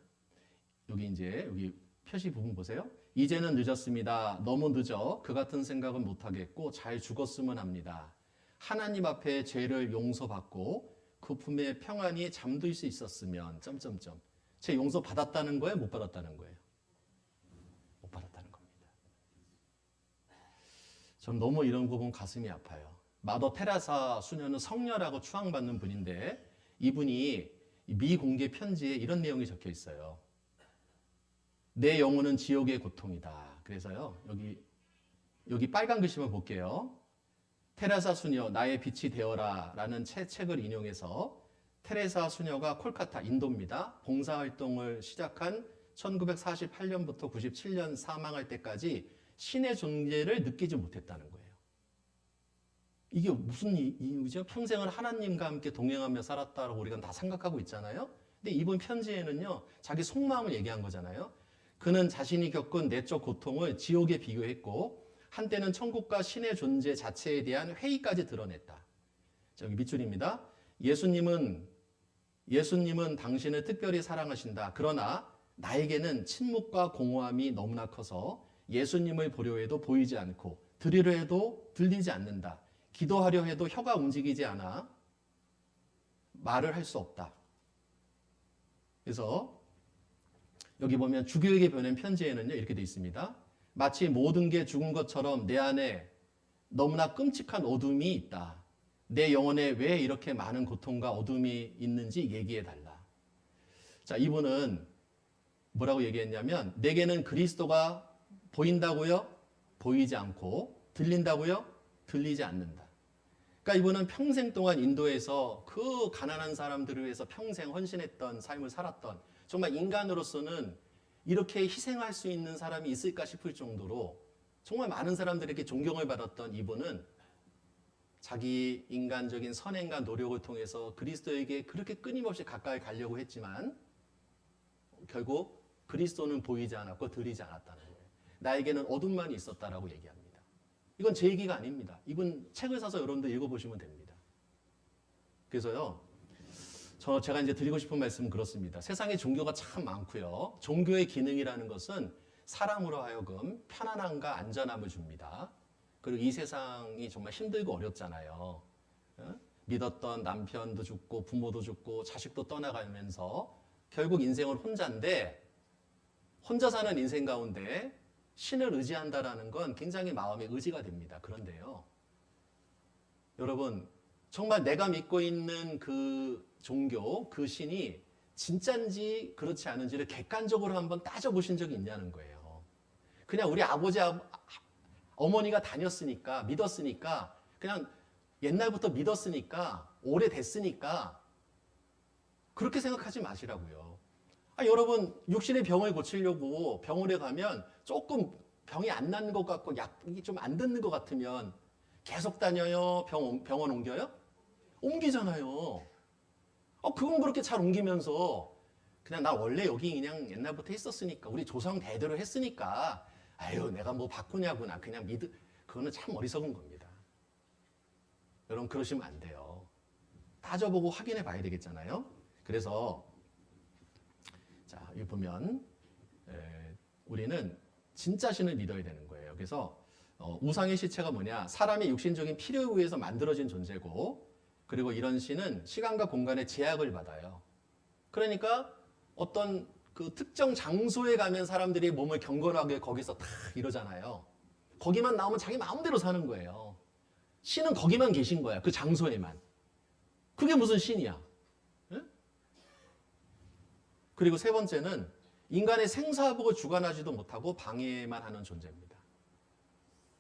여기 표시 부분 보세요. 이제는 늦었습니다. 너무 늦어 그 같은 생각은 못하겠고 잘 죽었으면 합니다. 하나님 앞에 죄를 용서받고 그 품에 평안히 잠들 수 있었으면 제 용서 받았다는 거예요? 못 받았다는 거예요? 못 받았다는 겁니다. 전 너무 이런 거 보면 가슴이 아파요. 마더 테레사 수녀는 성녀라고 추앙받는 분인데 이분이 미공개 편지에 이런 내용이 적혀 있어요. 내 영혼은 지옥의 고통이다. 그래서요, 여기 빨간 글씨만 볼게요. 테레사 수녀, 나의 빛이 되어라 라는 책을 인용해서 테레사 수녀가 콜카타, 인도입니다. 봉사활동을 시작한 1948년부터 97년 사망할 때까지 신의 존재를 느끼지 못했다는 거예요. 이게 무슨 이유죠? 평생을 하나님과 함께 동행하며 살았다고 우리가 다 생각하고 있잖아요. 근데 이번 편지에는요, 자기 속마음을 얘기한 거잖아요. 그는 자신이 겪은 내적 고통을 지옥에 비교했고 한때는 천국과 신의 존재 자체에 대한 회의까지 드러냈다. 여기 밑줄입니다. 예수님은 당신을 특별히 사랑하신다. 그러나 나에게는 침묵과 공허함이 너무나 커서 예수님을 보려 해도 보이지 않고 들으려 해도 들리지 않는다. 기도하려 해도 혀가 움직이지 않아 말을 할 수 없다. 그래서 여기 보면 주교에게 보낸 편지에는요 이렇게 되어 있습니다. 마치 모든 게 죽은 것처럼 내 안에 너무나 끔찍한 어둠이 있다. 내 영혼에 왜 이렇게 많은 고통과 어둠이 있는지 얘기해 달라. 자, 이분은 뭐라고 얘기했냐면 내게는 그리스도가 보인다고요? 보이지 않고 들린다고요? 들리지 않는다. 그러니까 이분은 평생 동안 인도에서 그 가난한 사람들을 위해서 평생 헌신했던 삶을 살았던 정말 인간으로서는 이렇게 희생할 수 있는 사람이 있을까 싶을 정도로 정말 많은 사람들에게 존경을 받았던 이분은 자기 인간적인 선행과 노력을 통해서 그리스도에게 그렇게 끊임없이 가까이 가려고 했지만 결국 그리스도는 보이지 않았고 들리지 않았다는 거예요. 나에게는 어둠만 있었다라고 얘기합니다. 이건 제 얘기가 아닙니다. 이분 책을 사서 여러분들 읽어보시면 됩니다. 그래서요, 제가 이제 드리고 싶은 말씀은 그렇습니다. 세상에 종교가 참 많고요. 종교의 기능이라는 것은 사람으로 하여금 편안함과 안전함을 줍니다. 그리고 이 세상이 정말 힘들고 어렵잖아요. 믿었던 남편도 죽고 부모도 죽고 자식도 떠나가면서 결국 인생은 혼자인데 혼자 사는 인생 가운데 신을 의지한다라는 건 굉장히 마음의 의지가 됩니다. 그런데요, 여러분 정말 내가 믿고 있는 그 종교, 그 신이 진짜인지 그렇지 않은지를 객관적으로 한번 따져보신 적이 있냐는 거예요. 그냥 우리 아버지, 어머니가 다녔으니까, 믿었으니까, 그냥 옛날부터 믿었으니까, 오래됐으니까, 그렇게 생각하지 마시라고요. 여러분, 육신의 병을 고치려고 병원에 가면 조금 병이 안 낫는 것 같고 약이 좀 안 듣는 것 같으면 계속 다녀요? 병원 옮겨요? 옮기잖아요. 그건 그렇게 잘 옮기면서 그냥 나 원래 여기 그냥 옛날부터 있었으니까 우리 조상 대대로 했으니까 아유 내가 뭐 바꾸냐고 나 그냥 그거는 참 어리석은 겁니다. 여러분 그러시면 안 돼요. 따져보고 확인해 봐야 되겠잖아요. 그래서 자 여기 보면 우리는 진짜 신을 믿어야 되는 거예요. 그래서 우상의 실체가 뭐냐? 사람의 육신적인 필요에 의해서 만들어진 존재고 그리고 이런 신은 시간과 공간의 제약을 받아요. 그러니까 어떤 그 특정 장소에 가면 사람들이 몸을 경건하게 거기서 다 이러잖아요. 거기만 나오면 자기 마음대로 사는 거예요. 신은 거기만 계신 거야. 그 장소에만. 그게 무슨 신이야? 예? 그리고 세 번째는 인간의 생사복을 주관하지도 못하고 방해만 하는 존재입니다.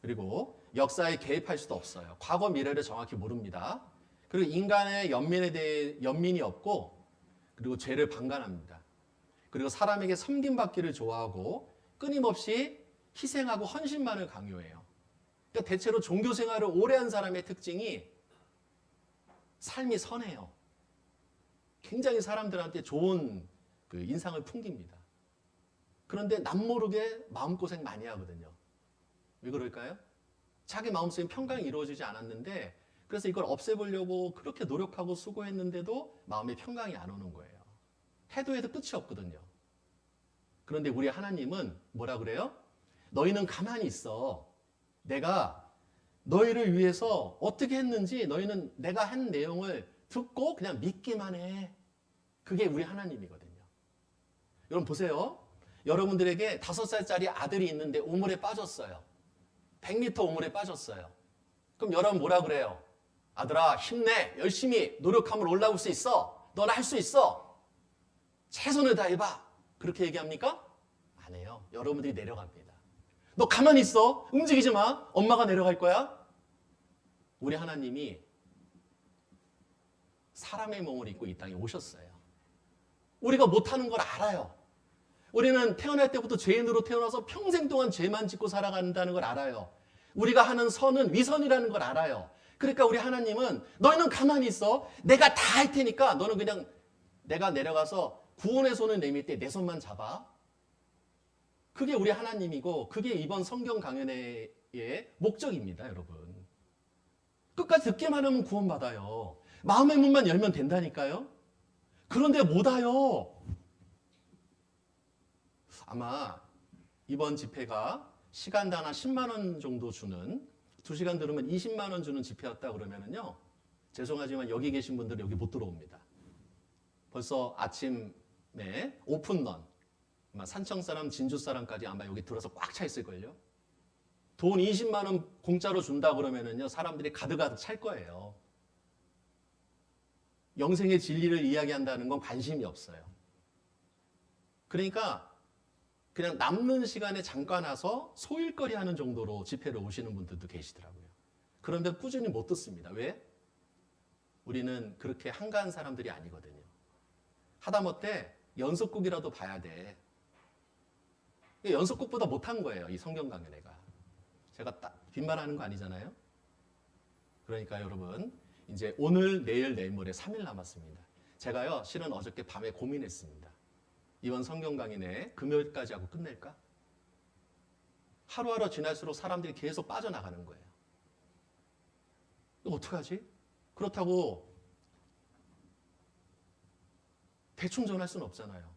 그리고 역사에 개입할 수도 없어요. 과거 미래를 정확히 모릅니다. 그리고 인간의 연민에 대해 연민이 없고 그리고 죄를 방관합니다. 그리고 사람에게 섬김받기를 좋아하고 끊임없이 희생하고 헌신만을 강요해요. 그러니까 대체로 종교 생활을 오래 한 사람의 특징이 삶이 선해요. 굉장히 사람들한테 좋은 그 인상을 풍깁니다. 그런데 남모르게 마음고생 많이 하거든요. 왜 그럴까요? 자기 마음속에 평강이 이루어지지 않았는데 그래서 이걸 없애보려고 그렇게 노력하고 수고했는데도 마음에 평강이 안 오는 거예요. 해도 끝이 없거든요. 그런데 우리 하나님은 뭐라 그래요? 너희는 가만히 있어. 내가 너희를 위해서 어떻게 했는지 너희는 내가 한 내용을 듣고 그냥 믿기만 해. 그게 우리 하나님이거든요. 여러분 보세요. 여러분들에게 5살짜리 아들이 있는데 우물에 빠졌어요. 100m 우물에 빠졌어요. 그럼 여러분 뭐라 그래요? 아들아 힘내. 열심히 노력하면 올라올 수 있어. 너는 할 수 있어. 최선을 다해봐. 그렇게 얘기합니까? 안 해요. 여러분들이 내려갑니다. 너 가만히 있어. 움직이지 마. 엄마가 내려갈 거야. 우리 하나님이 사람의 몸을 입고 이 땅에 오셨어요. 우리가 못하는 걸 알아요. 우리는 태어날 때부터 죄인으로 태어나서 평생 동안 죄만 짓고 살아간다는 걸 알아요. 우리가 하는 선은 위선이라는 걸 알아요. 그러니까 우리 하나님은 너희는 가만히 있어. 내가 다 할 테니까 너는 그냥 내가 내려가서 구원의 손을 내밀 때 내 손만 잡아. 그게 우리 하나님이고 그게 이번 성경 강연의 목적입니다, 여러분. 끝까지 듣기만 하면 구원받아요. 마음의 문만 열면 된다니까요. 그런데 못 와요. 아마 이번 집회가 시간당 한 10만 원 정도 주는 2시간 들으면 20만 원 주는 집회였다 그러면은요. 죄송하지만 여기 계신 분들은 여기 못 들어옵니다. 벌써 아침에 오픈런 아마 산청 사람, 진주 사람까지 아마 여기 들어서 꽉 차 있을걸요. 돈 20만 원 공짜로 준다 그러면은요. 사람들이 가득가득 찰 거예요. 영생의 진리를 이야기한다는 건 관심이 없어요. 그러니까 그냥 남는 시간에 잠깐 와서 소일거리 하는 정도로 집회를 오시는 분들도 계시더라고요. 그런데 꾸준히 못 듣습니다. 왜? 우리는 그렇게 한가한 사람들이 아니거든요. 하다못해 연속극이라도 봐야 돼. 연속극보다 못한 거예요. 이 성경 강연회가. 제가 딱 빈말하는 거 아니잖아요. 그러니까 여러분 이제 오늘, 내일, 내일모레 3일 남았습니다. 제가요 실은 어저께 밤에 고민했습니다. 이번 성경 강연회 금요일까지 하고 끝낼까? 하루하루 지날수록 사람들이 계속 빠져나가는 거예요. 이거 어떡하지? 그렇다고 대충 전할 수는 없잖아요.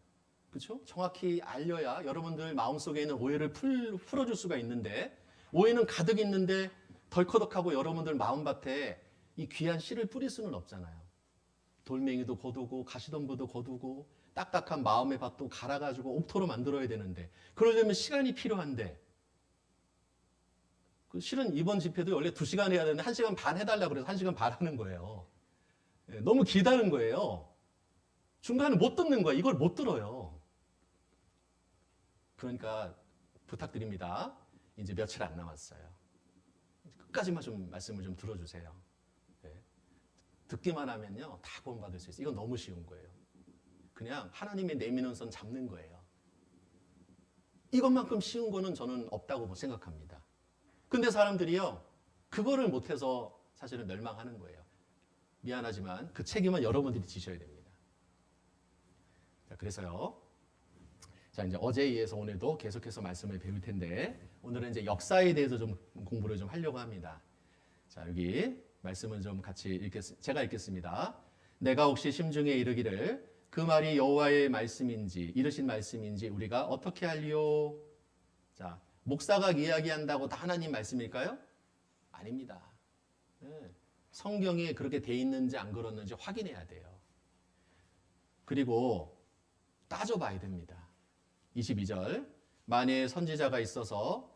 그렇죠? 정확히 알려야 여러분들 마음속에 있는 오해를 풀어줄 수가 있는데 오해는 가득 있는데 덜커덕하고 여러분들 마음밭에 이 귀한 씨를 뿌릴 수는 없잖아요. 돌멩이도 거두고 가시덤불도 거두고 딱딱한 마음의 밭도 갈아가지고 옥토로 만들어야 되는데 그러려면 시간이 필요한데 실은 이번 집회도 원래 2시간 해야 되는데 1시간 반 해달라고 그래서 1시간 반 하는 거예요. 너무 길다는 거예요. 중간에 못 듣는 거예요. 이걸 못 들어요. 그러니까 부탁드립니다. 이제 며칠 안 남았어요. 끝까지만 좀 말씀을 좀 들어주세요. 듣기만 하면요 다 구원받을 수 있어요. 이건 너무 쉬운 거예요. 그냥 하나님의 내미는 선 잡는 거예요. 이것만큼 쉬운 거는 저는 없다고 생각합니다. 근데 사람들이요 그거를 못해서 사실은 멸망하는 거예요. 미안하지만 그 책임은 여러분들이 지셔야 됩니다. 자, 그래서요. 자, 이제 어제에 이어서 오늘도 계속해서 말씀을 배울 텐데 오늘은 이제 역사에 대해서 좀 공부를 좀 하려고 합니다. 자, 여기 말씀을 좀 같이 제가 읽겠습니다. 내가 혹시 심중에 이르기를 그 말이 여호와의 말씀인지 이르신 말씀인지 우리가 어떻게 할리요? 자, 목사가 이야기한다고 다 하나님 말씀일까요? 아닙니다. 네. 성경에 그렇게 돼 있는지 안 그렇는지 확인해야 돼요. 그리고 따져봐야 됩니다. 22절 만일 선지자가 있어서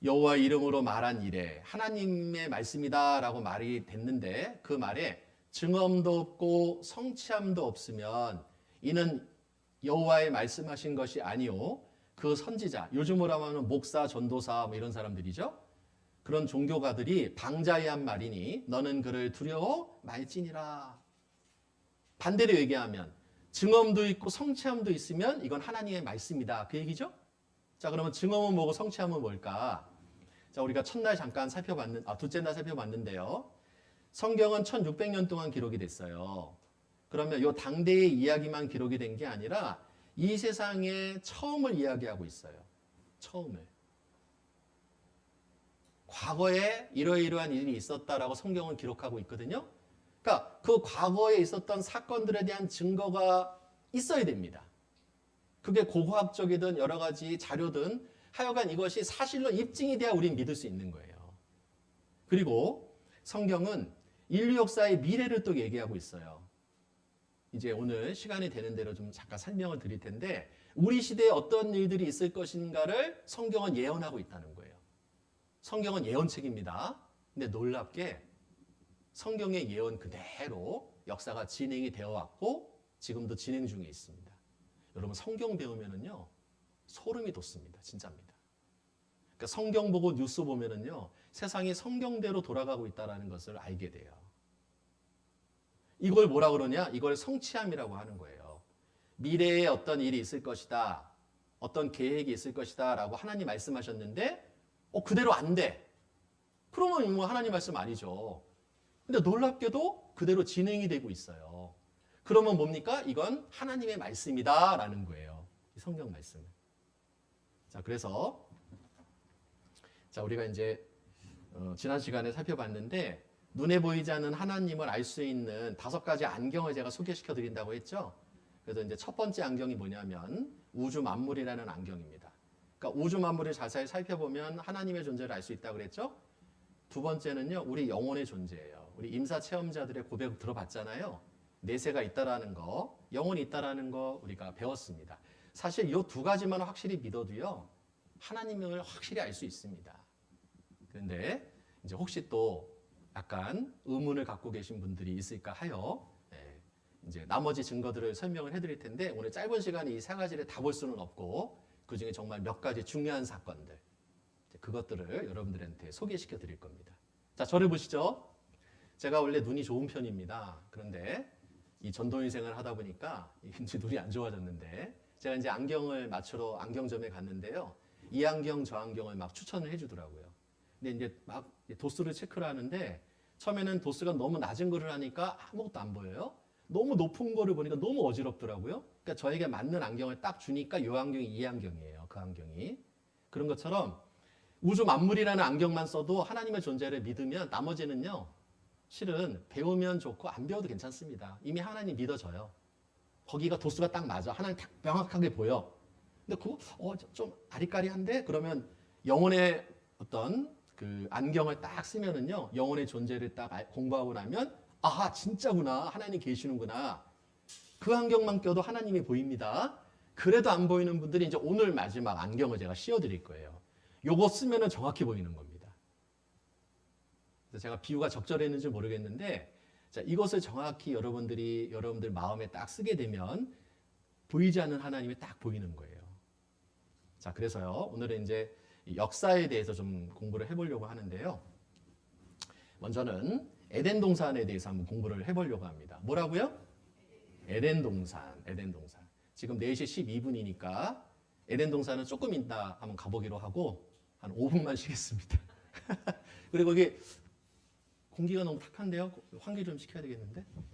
여호와 이름으로 말한 이래 하나님의 말씀이다라고 말이 됐는데 그 말에 증언도 없고 성취함도 없으면 이는 여호와의 말씀하신 것이 아니요 그 선지자 요즘으로 하면 목사 전도사 뭐 이런 사람들이죠. 그런 종교가들이 방자히 한 말이니 너는 그를 두려워 말지니라. 반대로 얘기하면 증언도 있고 성취함도 있으면 이건 하나님의 말씀이다. 그 얘기죠? 자, 그러면 증언은 뭐고 성취함은 뭘까? 자, 우리가 첫날 잠깐 둘째 날 살펴봤는데요. 성경은 1600년 동안 기록이 됐어요. 그러면 이 당대의 이야기만 기록이 된 게 아니라 이 세상의 처음을 이야기하고 있어요. 처음을. 과거에 이러이러한 일이 있었다라고 성경은 기록하고 있거든요. 그러니까 그 과거에 있었던 사건들에 대한 증거가 있어야 됩니다. 그게 고고학적이든 여러 가지 자료든 하여간 이것이 사실로 입증이 돼야 우리는 믿을 수 있는 거예요. 그리고 성경은 인류 역사의 미래를 또 얘기하고 있어요. 이제 오늘 시간이 되는 대로 좀 잠깐 설명을 드릴 텐데 우리 시대에 어떤 일들이 있을 것인가를 성경은 예언하고 있다는 거예요. 성경은 예언책입니다. 근데 놀랍게 성경의 예언 그대로 역사가 진행이 되어 왔고 지금도 진행 중에 있습니다. 여러분 성경 배우면은요 소름이 돋습니다. 진짜입니다. 그러니까 성경 보고 뉴스 보면은요 세상이 성경대로 돌아가고 있다는 것을 알게 돼요. 이걸 뭐라 그러냐? 이걸 성취함이라고 하는 거예요. 미래에 어떤 일이 있을 것이다. 어떤 계획이 있을 것이다 라고 하나님 말씀하셨는데 그대로 안 돼. 그러면 뭐 하나님 말씀 아니죠. 근데 놀랍게도 그대로 진행이 되고 있어요. 그러면 뭡니까? 이건 하나님의 말씀이다 라는 거예요. 이 성경 말씀은. 자, 그래서 자, 우리가 이제 지난 시간에 살펴봤는데 눈에 보이지 않는 하나님을 알 수 있는 5가지 안경을 제가 소개시켜 드린다고 했죠. 그래서 이제 첫 번째 안경이 뭐냐면 우주 만물이라는 안경입니다. 그러니까 우주 만물을 자세히 살펴보면 하나님의 존재를 알 수 있다고 그랬죠. 두 번째는요, 우리 영혼의 존재예요. 우리 임사 체험자들의 고백 들어봤잖아요. 내세가 있다라는 거, 영혼이 있다라는 거 우리가 배웠습니다. 사실 이 2가지만 확실히 믿어도요, 하나님을 확실히 알 수 있습니다. 그런데 이제 혹시 또 약간 의문을 갖고 계신 분들이 있을까 하여 이제 나머지 증거들을 설명을 해드릴 텐데 오늘 짧은 시간에 이 3가지를 다 볼 수는 없고 그 중에 정말 몇 가지 중요한 사건들 그것들을 여러분들한테 소개시켜 드릴 겁니다. 자, 저를 보시죠. 제가 원래 눈이 좋은 편입니다. 그런데 이 전도 인생을 하다 보니까 이제 눈이 안 좋아졌는데 제가 이제 안경을 맞추러 안경점에 갔는데요. 이 안경 저 안경을 막 추천을 해주더라고요. 근데 이제 막 도수를 체크를 하는데 처음에는 도수가 너무 낮은 거를 하니까 아무것도 안 보여요. 너무 높은 거를 보니까 너무 어지럽더라고요. 그러니까 저에게 맞는 안경을 딱 주니까 이 안경이 이 안경이에요. 그 안경이. 그런 것처럼 우주 만물이라는 안경만 써도 하나님의 존재를 믿으면 나머지는요. 실은 배우면 좋고 안 배워도 괜찮습니다. 이미 하나님 믿어져요. 거기가 도수가 딱 맞아. 하나님 딱 명확하게 보여. 근데 그거 좀 아리까리한데 그러면 영혼의 어떤 그 안경을 딱 쓰면은요. 영혼의 존재를 딱 공부하고 나면 아하 진짜구나. 하나님 계시는구나. 그 안경만 껴도 하나님이 보입니다. 그래도 안 보이는 분들이 이제 오늘 마지막 안경을 제가 씌워드릴 거예요. 요거 쓰면은 정확히 보이는 겁니다. 그래서 제가 비유가 적절했는지 모르겠는데 자, 이것을 정확히 여러분들 마음에 딱 쓰게 되면 보이지 않는 하나님이 딱 보이는 거예요. 자, 그래서요. 오늘은 이제 역사에 대해서 좀 공부를 해보려고 하는데요. 먼저는 에덴 동산에 대해서 한번 공부를 해보려고 합니다. 뭐라고요? 에덴 동산. 지금 4시 12분이니까 에덴 동산은 조금 이따 한번 가보기로 하고 한 5분만 쉬겠습니다. 그리고 이게 공기가 너무 탁한데요. 환기 좀 시켜야 되겠는데. 네.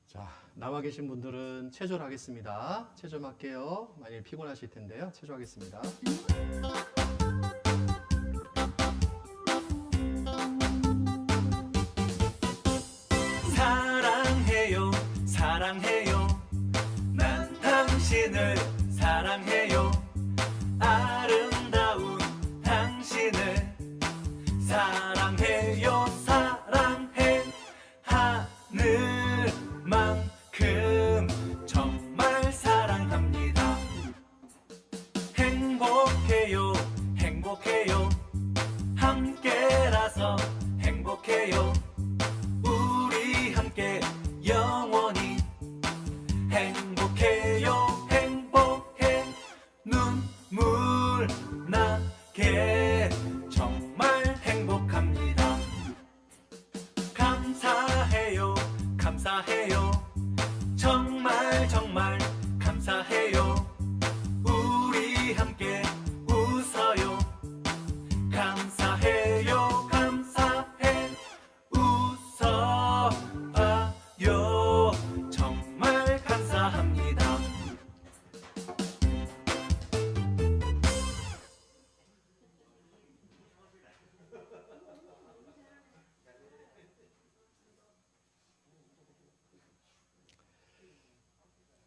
자, 남아 계신 분들은 체조하겠습니다. 체조 좀 할게요. 많이 피곤하실 텐데요. 체조하겠습니다. 사랑해요 사랑해요 난 당신을 사랑해요 아름다운 당신을 사랑해요 사랑해 하늘만큼 정말 사랑합니다 행복해요 행복해요 함께라서 행복해요 우리 함께 영원히 행복해요 행복해 눈물 나게 정말 행복합니다 감사해요 감사해요 정말 정말 감사해요 우리 함께 웃어요 감사해요 감사해 웃어봐요 정말 감사합니다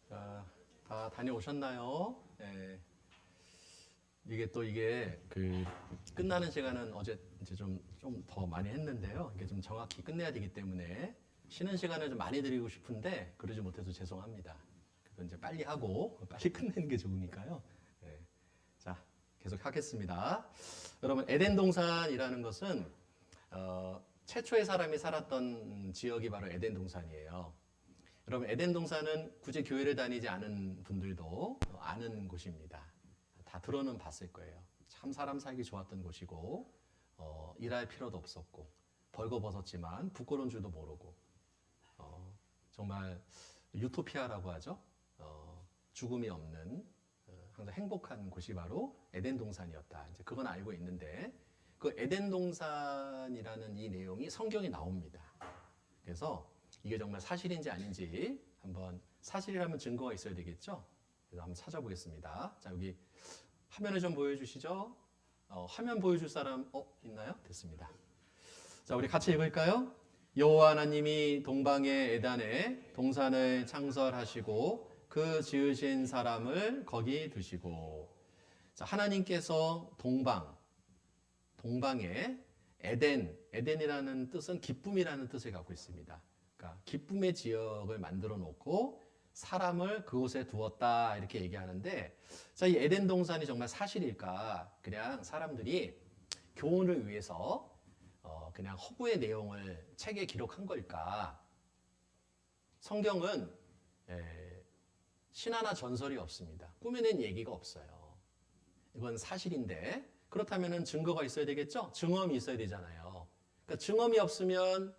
자, 다 다녀오셨나요? 네. 이게 그 끝나는 시간은 어제 이제 좀 더 많이 했는데요. 이게 좀 정확히 끝내야 되기 때문에 쉬는 시간을 좀 많이 드리고 싶은데 그러지 못해서 죄송합니다. 그래서 이제 빨리 하고 빨리 끝내는 게 좋으니까요. 네. 자, 계속 하겠습니다. 여러분, 에덴 동산이라는 것은 최초의 사람이 살았던 지역이 바로 에덴 동산이에요. 여러분, 에덴 동산은 굳이 교회를 다니지 않은 분들도 아는 곳입니다. 다 들어는 봤을 거예요. 참 사람 살기 좋았던 곳이고 일할 필요도 없었고 벌거벗었지만 부끄러운 줄도 모르고 정말 유토피아라고 하죠. 죽음이 없는 항상 행복한 곳이 바로 에덴 동산이었다. 이제 그건 알고 있는데 그 에덴 동산이라는 이 내용이 성경에 나옵니다. 그래서 이게 정말 사실인지 아닌지 한번 사실이라면 증거가 있어야 되겠죠? 그래서 한번 찾아보겠습니다. 자, 여기 화면을 좀 보여주시죠. 화면 보여줄 사람 있나요? 됐습니다. 자, 우리 같이 읽을까요? 여호와 하나님이 동방의 에단에 동산을 창설하시고 그 지으신 사람을 거기 두시고. 자, 하나님께서 동방에 에덴이라는 뜻은 기쁨이라는 뜻을 갖고 있습니다. 그러니까 기쁨의 지역을 만들어 놓고 사람을 그곳에 두었다 이렇게 얘기하는데, 자, 이 에덴 동산이 정말 사실일까? 그냥 사람들이 교훈을 위해서 그냥 허구의 내용을 책에 기록한 걸까? 성경은 신화나 전설이 없습니다. 꾸며낸 얘기가 없어요. 이건 사실인데 그렇다면 증거가 있어야 되겠죠? 증언이 있어야 되잖아요. 그러니까 증언이 없으면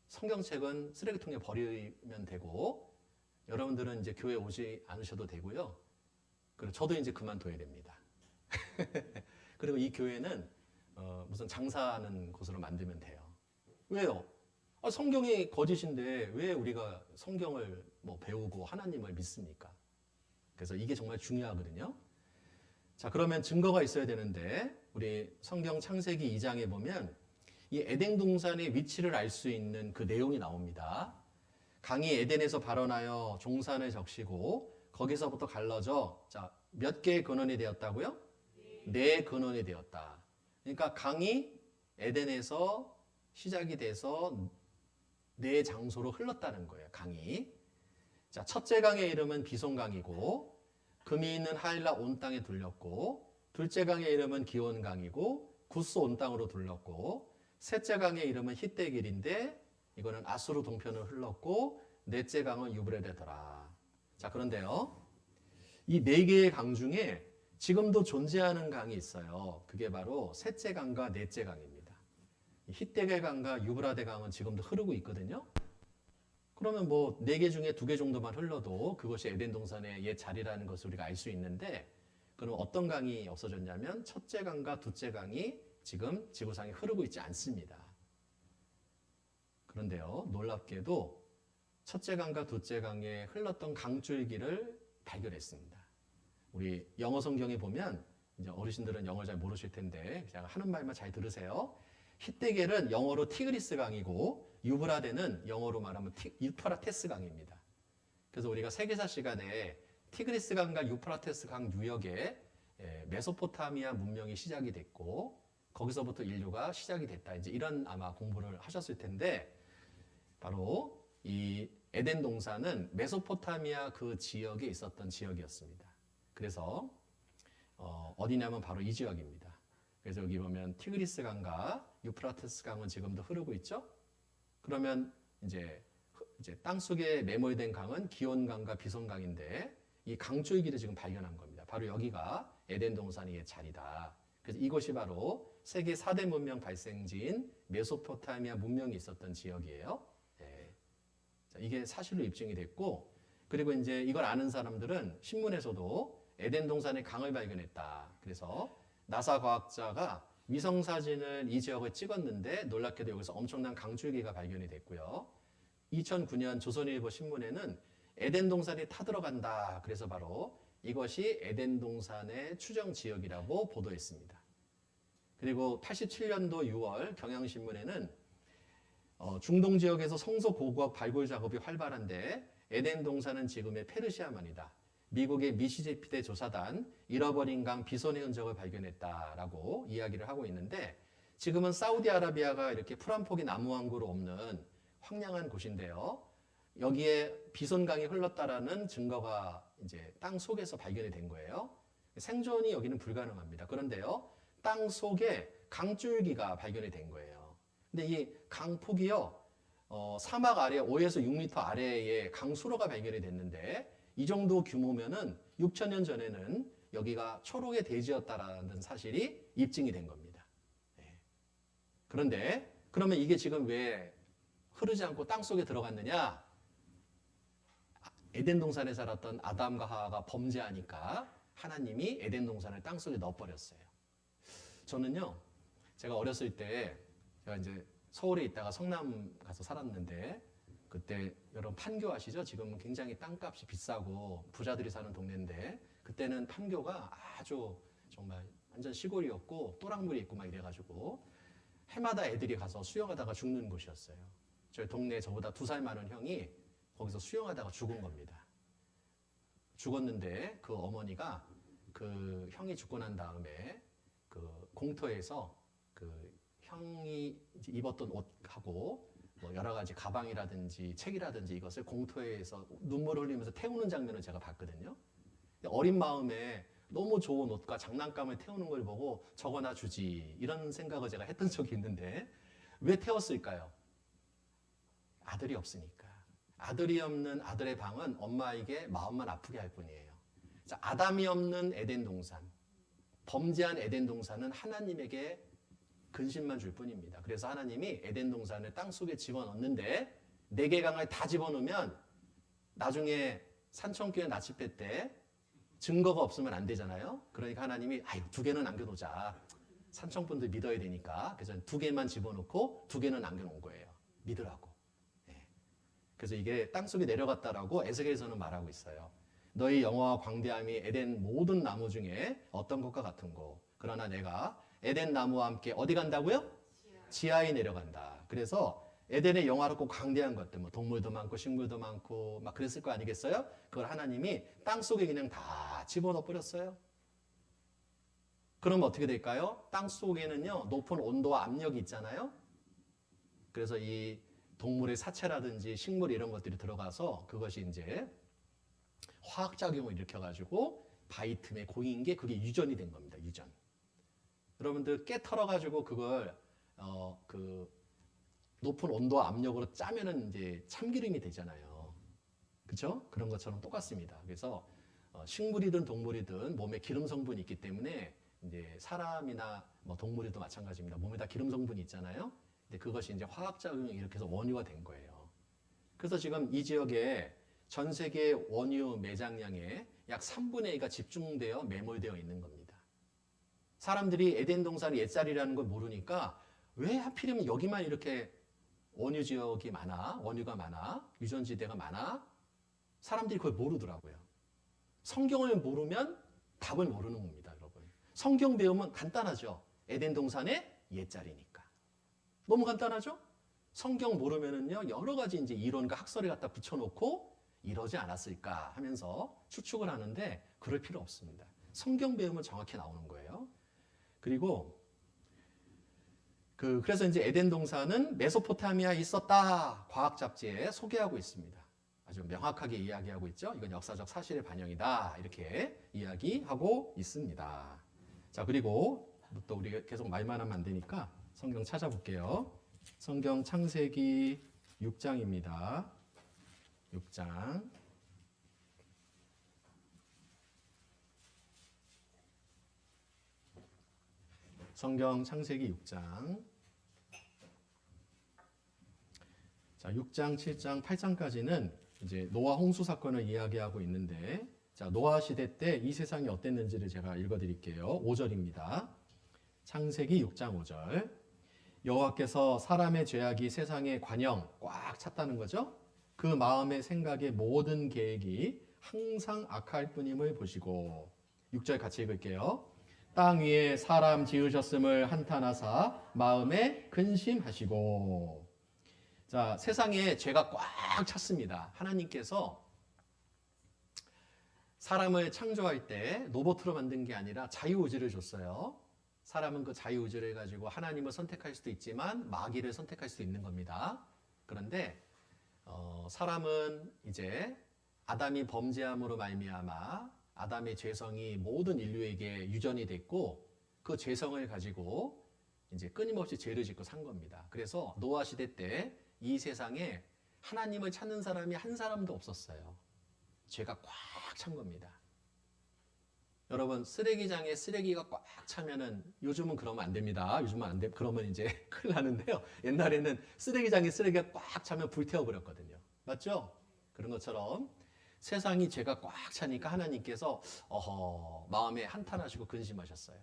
성경책은 쓰레기통에 버리면 되고 여러분들은 이제 교회 오지 않으셔도 되고요. 그리고 저도 이제 그만둬야 됩니다. 그리고 이 교회는 무슨 장사하는 곳으로 만들면 돼요. 왜요? 성경이 거짓인데 왜 우리가 성경을 뭐 배우고 하나님을 믿습니까? 그래서 이게 정말 중요하거든요. 자, 그러면 증거가 있어야 되는데 우리 성경 창세기 2장에 보면 이 에덴 동산의 위치를 알 수 있는 그 내용이 나옵니다. 강이 에덴에서 발원하여 종산을 적시고 거기서부터 갈라져 자, 몇 개의 근원이 되었다고요? 네 근원이 되었다. 그러니까 강이 에덴에서 시작이 돼서 네 장소로 흘렀다는 거예요. 강이. 자, 첫째 강의 이름은 비손강이고 금이 있는 하일라 온 땅에 둘렸고 둘째 강의 이름은 기온강이고 구스 온 땅으로 둘렀고 셋째 강의 이름은 히데길인데 이거는 아수르 동편을 흘렀고 넷째 강은 유브레데더라. 자, 그런데요. 이 네 개의 강 중에 지금도 존재하는 강이 있어요. 그게 바로 셋째 강과 넷째 강입니다. 히데겔 강과 유브라데 강은 지금도 흐르고 있거든요. 그러면 뭐 네 개 중에 두 개 정도만 흘러도 그것이 에덴 동산의 옛 자리라는 것을 우리가 알 수 있는데 그럼 어떤 강이 없어졌냐면 첫째 강과 둘째 강이 지금 지구상에 흐르고 있지 않습니다. 그런데요, 놀랍게도 첫째 강과 둘째 강에 흘렀던 강줄기를 발견했습니다. 우리 영어 성경에 보면 이제 어르신들은 영어를 잘 모르실 텐데 제가 하는 말만 잘 들으세요. 히데겔은 영어로 티그리스 강이고 유브라데는 영어로 말하면 유프라테스 강입니다. 그래서 우리가 세계사 시간에 티그리스 강과 유프라테스 강 유역에 메소포타미아 문명이 시작이 됐고 거기서부터 인류가 시작이 됐다. 이제 이런 아마 공부를 하셨을 텐데 바로 이 에덴 동산은 메소포타미아 그 지역에 있었던 지역이었습니다. 그래서 어디냐면 바로 이 지역입니다. 그래서 여기 보면 티그리스 강과 유프라테스 강은 지금도 흐르고 있죠. 그러면 이제 땅속에 매몰된 강은 기온강과 비손강인데 이 강줄기를 지금 발견한 겁니다. 바로 여기가 에덴 동산의 자리다. 그래서 이곳이 바로 세계 4대 문명 발생지인 메소포타미아 문명이 있었던 지역이에요. 자, 이게 사실로 입증이 됐고 그리고 이제 이걸 아는 사람들은 신문에서도 에덴 동산의 강을 발견했다. 그래서 나사 과학자가 위성 사진을 이 지역을 찍었는데 놀랍게도 여기서 엄청난 강줄기가 발견이 됐고요. 2009년 조선일보 신문에는 에덴 동산이 타들어간다. 그래서 바로 이것이 에덴 동산의 추정 지역이라고 보도했습니다. 그리고 87년도 6월 경향신문에는 중동 지역에서 성소 고고학 발굴 작업이 활발한데 에덴 동산은 지금의 페르시아만이다. 미국의 미시시피대 조사단 잃어버린 강 비손의 흔적을 발견했다라고 이야기를 하고 있는데 지금은 사우디아라비아가 이렇게 풀 한 폭이 나무 한 그루 없는 황량한 곳인데요. 여기에 비손강이 흘렀다라는 증거가 이제 땅 속에서 발견이 된 거예요. 생존이 여기는 불가능합니다. 그런데요, 땅 속에 강줄기가 발견이 된 거예요. 근데 이 강폭이요, 사막 아래 5에서 6m 아래에 강수로가 발견이 됐는데 이 정도 규모면은 6,000년 전에는 여기가 초록의 대지였다라는 사실이 입증이 된 겁니다. 그런데 그러면 이게 지금 왜 흐르지 않고 땅 속에 들어갔느냐? 에덴 동산에 살았던 아담과 하와가 범죄하니까 하나님이 에덴 동산을 땅 속에 넣어버렸어요. 저는요, 제가 어렸을 때 제가 이제 서울에 있다가 성남 가서 살았는데 그때 여러분 판교 아시죠? 지금은 굉장히 땅값이 비싸고 부자들이 사는 동네인데 그때는 판교가 아주 정말 완전 시골이었고 또랑물이 있고 막 이래가지고 해마다 애들이 가서 수영하다가 죽는 곳이었어요. 저희 동네에 저보다 2살 많은 형이 거기서 수영하다가 죽은 겁니다. 죽었는데 그 어머니가 그 형이 죽고 난 다음에 그 공터에서 그 형이 입었던 옷하고 뭐 여러 가지 가방이라든지 책이라든지 이것을 공터에서 눈물을 흘리면서 태우는 장면을 제가 봤거든요. 어린 마음에 너무 좋은 옷과 장난감을 태우는 걸 보고 저거나 주지 이런 생각을 제가 했던 적이 있는데 왜 태웠을까요? 아들이 없으니까. 아들이 없는 아들의 방은 엄마에게 마음만 아프게 할 뿐이에요. 자, 아담이 없는 에덴 동산, 범죄한 에덴 동산은 하나님에게 근심만 줄 뿐입니다. 그래서 하나님이 에덴 동산을 땅속에 집어넣는데 4개 강을 다 집어넣으면 나중에 산청교회 나치패 때 증거가 없으면 안 되잖아요. 그러니까 하나님이 2개는 남겨놓자. 산청분들 믿어야 되니까. 그래서 2개만 집어넣고 2개는 남겨놓은 거예요. 믿으라고. 네. 그래서 이게 땅속에 내려갔다라고 에스겔에서는 말하고 있어요. 너희 영화와 광대함이 에덴 모든 나무 중에 어떤 것과 같은 거. 그러나 내가 에덴 나무와 함께 어디 간다고요? 지하에 내려간다. 그래서 에덴의 영화롭고 광대한 것들, 뭐 동물도 많고 식물도 많고 막 그랬을 거 아니겠어요? 그걸 하나님이 땅 속에 그냥 다 집어넣어 버렸어요. 그럼 어떻게 될까요? 땅 속에는요 높은 온도와 압력이 있잖아요. 그래서 이 동물의 사체라든지 식물 이런 것들이 들어가서 그것이 이제 화학작용을 일으켜가지고 바위 틈에 고인 게 그게 유전이 된 겁니다. 유전. 여러분들 깨 털어가지고 그걸 그 높은 온도와 압력으로 짜면은 이제 참기름이 되잖아요. 그렇죠? 그런 것처럼 똑같습니다. 그래서 식물이든 동물이든 몸에 기름 성분이 있기 때문에 이제 사람이나 뭐 동물이도 마찬가지입니다. 몸에다 기름 성분이 있잖아요. 근데 그것이 이제 화학작용을 일으켜서 원유가 된 거예요. 그래서 지금 이 지역에 전 세계 원유 매장량의 약 3분의 2가 집중되어 매몰되어 있는 겁니다. 사람들이 에덴 동산이 옛자리라는 걸 모르니까 왜 하필이면 여기만 이렇게 원유 지역이 많아, 원유가 많아, 유전지대가 많아? 사람들이 그걸 모르더라고요. 성경을 모르면 답을 모르는 겁니다, 여러분. 성경 배우면 간단하죠. 에덴 동산의 옛자리니까. 너무 간단하죠? 성경 모르면은요, 여러 가지 이제 이론과 학설을 갖다 붙여놓고 이러지 않았을까 하면서 추측을 하는데 그럴 필요 없습니다. 성경 배우면 정확히 나오는 거예요. 그리고 그래서 이제 에덴 동산은 메소포타미아에 있었다. 과학 잡지에 소개하고 있습니다. 아주 명확하게 이야기하고 있죠. 이건 역사적 사실의 반영이다. 이렇게 이야기하고 있습니다. 자, 그리고 또 우리가 계속 말만 하면 안 되니까 성경 찾아볼게요. 성경 창세기 6장입니다. 6장. 성경 창세기 6장. 자, 6장, 7장, 8장까지는 이제 노아 홍수 사건을 이야기하고 있는데, 자, 노아 시대 때 이 세상이 어땠는지를 제가 읽어 드릴게요. 5절입니다. 창세기 6장 5절. 여호와께서 사람의 죄악이 세상에 관영 꽉 찼다는 거죠. 그 마음의 생각의 모든 계획이 항상 악할 뿐임을 보시고, 6절 같이 읽을게요. 땅 위에 사람 지으셨음을 한탄하사 마음에 근심하시고. 자, 세상에 죄가 꽉 찼습니다. 하나님께서 사람을 창조할 때 로봇으로 만든 게 아니라 자유의지를 줬어요. 사람은 그 자유의지를 가지고 하나님을 선택할 수도 있지만 마귀를 선택할 수도 있는 겁니다. 그런데 사람은 이제 아담이 범죄함으로 말미암아 아담의 죄성이 모든 인류에게 유전이 됐고 그 죄성을 가지고 이제 끊임없이 죄를 짓고 산 겁니다. 그래서 노아 시대 때 이 세상에 하나님을 찾는 사람이 한 사람도 없었어요. 죄가 꽉 찬 겁니다. 여러분, 쓰레기장에 쓰레기가 꽉 차면은 요즘은 그러면 안 됩니다. 요즘은 안 돼. 그러면 이제 큰일 나는데요. 옛날에는 쓰레기장에 쓰레기가 꽉 차면 불태워 버렸거든요. 맞죠? 그런 것처럼 세상이 죄가 꽉 차니까 하나님께서 마음에 한탄하시고 근심하셨어요.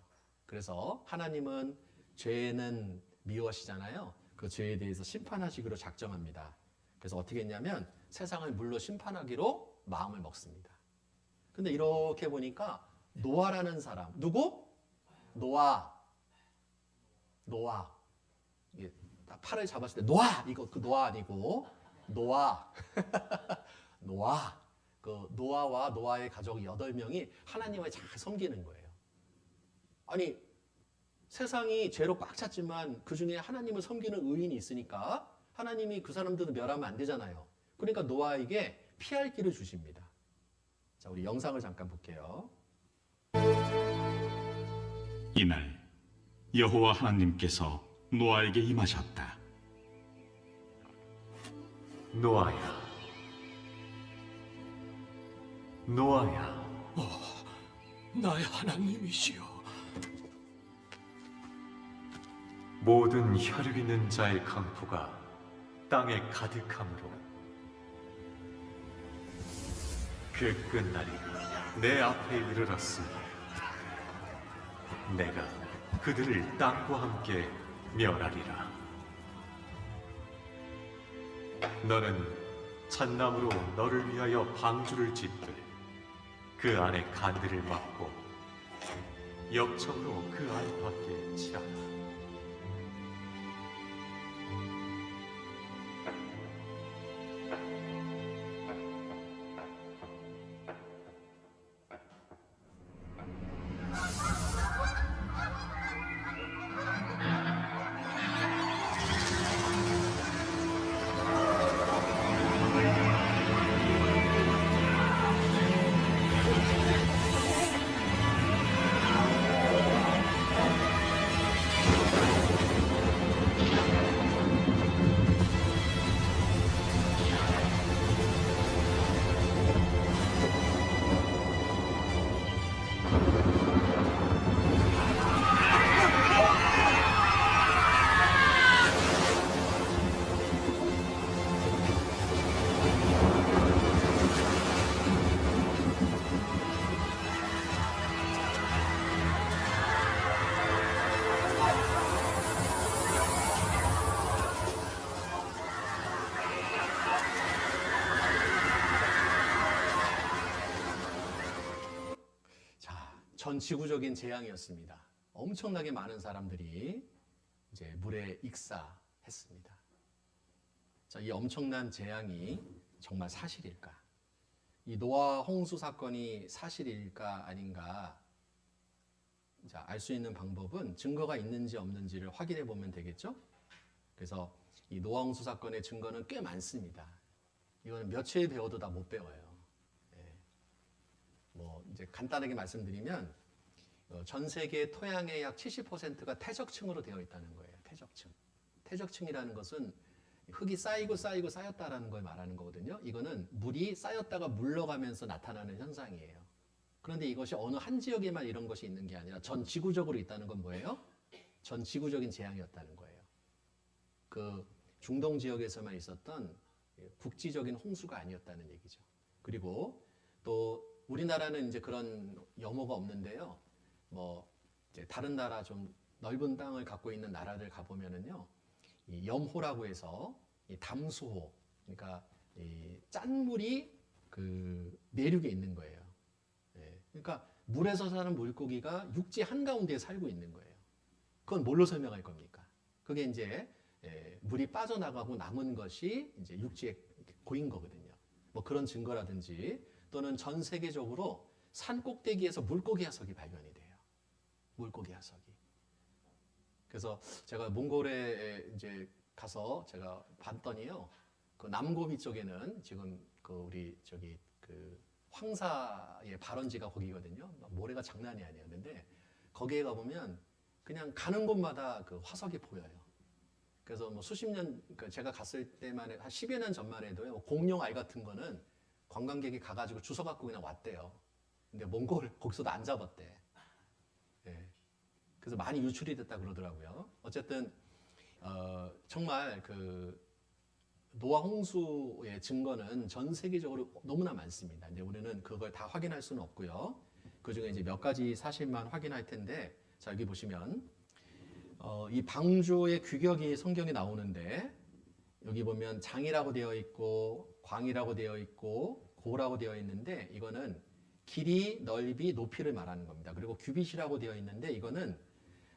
그래서 하나님은 죄는 미워하시잖아요. 그 죄에 대해서 심판하시기로 작정합니다. 그래서 어떻게 했냐면 세상을 물로 심판하기로 마음을 먹습니다. 근데 이렇게 보니까 노아라는 사람, 누구? 노아. 이게 팔을 잡았을 때 노아! 이거 그 노아 아니고 노아. 노아. 그 노아와 노아의 가족 8명이 하나님을 잘 섬기는 거예요. 아니, 세상이 죄로 꽉 찼지만 그 중에 하나님을 섬기는 의인이 있으니까 하나님이 그 사람들은 멸하면 안 되잖아요. 그러니까 노아에게 피할 길을 주십니다. 자, 우리 영상을 잠깐 볼게요. 이날 여호와 하나님께서 노아에게 임하셨다. 노아야, 노아야, 나의 하나님이시여. 모든 혈육 있는 자의 강포가 땅에 가득함으로 그 끝날이 내 앞에 이르렀으니 내가 그들을 땅과 함께 멸하리라. 너는 잣나무로 너를 위하여 방주를 짓되 그 안에 간들을 막고 역청으로 그 안팎에 칠하라. 전 지구적인 재앙이었습니다. 엄청나게 많은 사람들이 이제 물에 익사했습니다. 자, 이 엄청난 재앙이 정말 사실일까? 이 노아 홍수 사건이 사실일까 아닌가? 자, 알 수 있는 방법은 증거가 있는지 없는지를 확인해 보면 되겠죠? 그래서 이 노아 홍수 사건의 증거는 꽤 많습니다. 이거는 며칠 배워도 다 못 배워요. 뭐 이제 간단하게 말씀드리면 전 세계 토양의 약 70%가 퇴적층으로 되어 있다는 거예요. 퇴적층. 퇴적층이라는 것은 흙이 쌓이고 쌓였다라는 걸 말하는 거거든요. 이거는 물이 쌓였다가 물러가면서 나타나는 현상이에요. 그런데 이것이 어느 한 지역에만 이런 것이 있는 게 아니라 전 지구적으로 있다는 건 뭐예요? 전 지구적인 재앙이었다는 거예요. 그 중동 지역에서만 있었던 국지적인 홍수가 아니었다는 얘기죠. 그리고 또 우리나라는 이제 그런 염호가 없는데요. 뭐 이제 다른 나라 좀 넓은 땅을 갖고 있는 나라들 가보면은요, 이 염호라고 해서 이 담수호, 그러니까 이 짠물이 그 내륙에 있는 거예요. 예, 그러니까 물에서 사는 물고기가 육지 한가운데에 살고 있는 거예요. 그건 뭘로 설명할 겁니까? 그게 이제 물이 빠져나가고 남은 것이 이제 육지에 고인 거거든요. 뭐 그런 증거라든지 또는 전 세계적으로 산 꼭대기에서 물고기 화석이 발견이 돼요. 물고기 화석이. 그래서 제가 몽골에 이제 가서 제가 봤더니요, 그 남고비 쪽에는 지금 그 우리 저기 그 황사의 발원지가 거기거든요. 모래가 장난이 아니에요. 근데 거기에 가보면 그냥 가는 곳마다 그 화석이 보여요. 그래서 뭐 수십 년, 그러니까 제가 갔을 때만 한 10여 년 전만 해도요, 공룡 알 같은 거는 관광객이 가가지고 주워 갖고 그냥 왔대요. 근데 몽골 거기서도 안 잡았대. 예. 그래서 많이 유출이 됐다 그러더라고요. 어쨌든 정말 그 노아 홍수의 증거는 전 세계적으로 너무나 많습니다. 근데 우리는 그걸 다 확인할 수는 없고요. 그 중에 이제 몇 가지 사실만 확인할 텐데, 자 여기 보시면 이 방주의 규격이 성경에 나오는데 여기 보면 장이라고 되어 있고 광이라고 되어 있고 고라고 되어 있는데 이거는 길이, 넓이, 높이를 말하는 겁니다. 그리고 규빗이라고 되어 있는데 이거는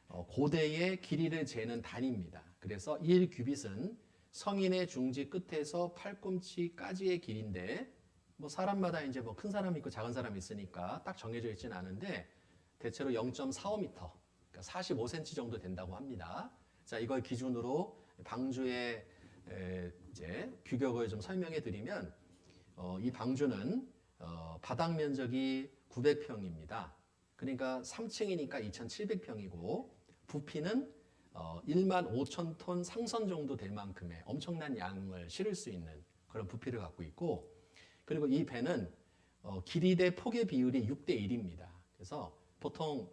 고대의 길이를 재는 단위입니다. 그래서 1규빗은 성인의 중지 끝에서 팔꿈치까지의 길인데 뭐 사람마다 이제 뭐 큰 사람이 있고 작은 사람이 있으니까 딱 정해져 있지는 않은데 대체로 0.45m, 그러니까 45cm 정도 된다고 합니다. 자, 이걸 기준으로 방주의 이제 규격을 좀 설명해 드리면 이 방주는 바닥 면적이 900평입니다. 그러니까 3층이니까 2,700평이고 부피는 1만 5천 톤 상선 정도 될 만큼의 엄청난 양을 실을 수 있는 그런 부피를 갖고 있고, 그리고 이 배는 길이 대 폭의 비율이 6대 1입니다. 그래서 보통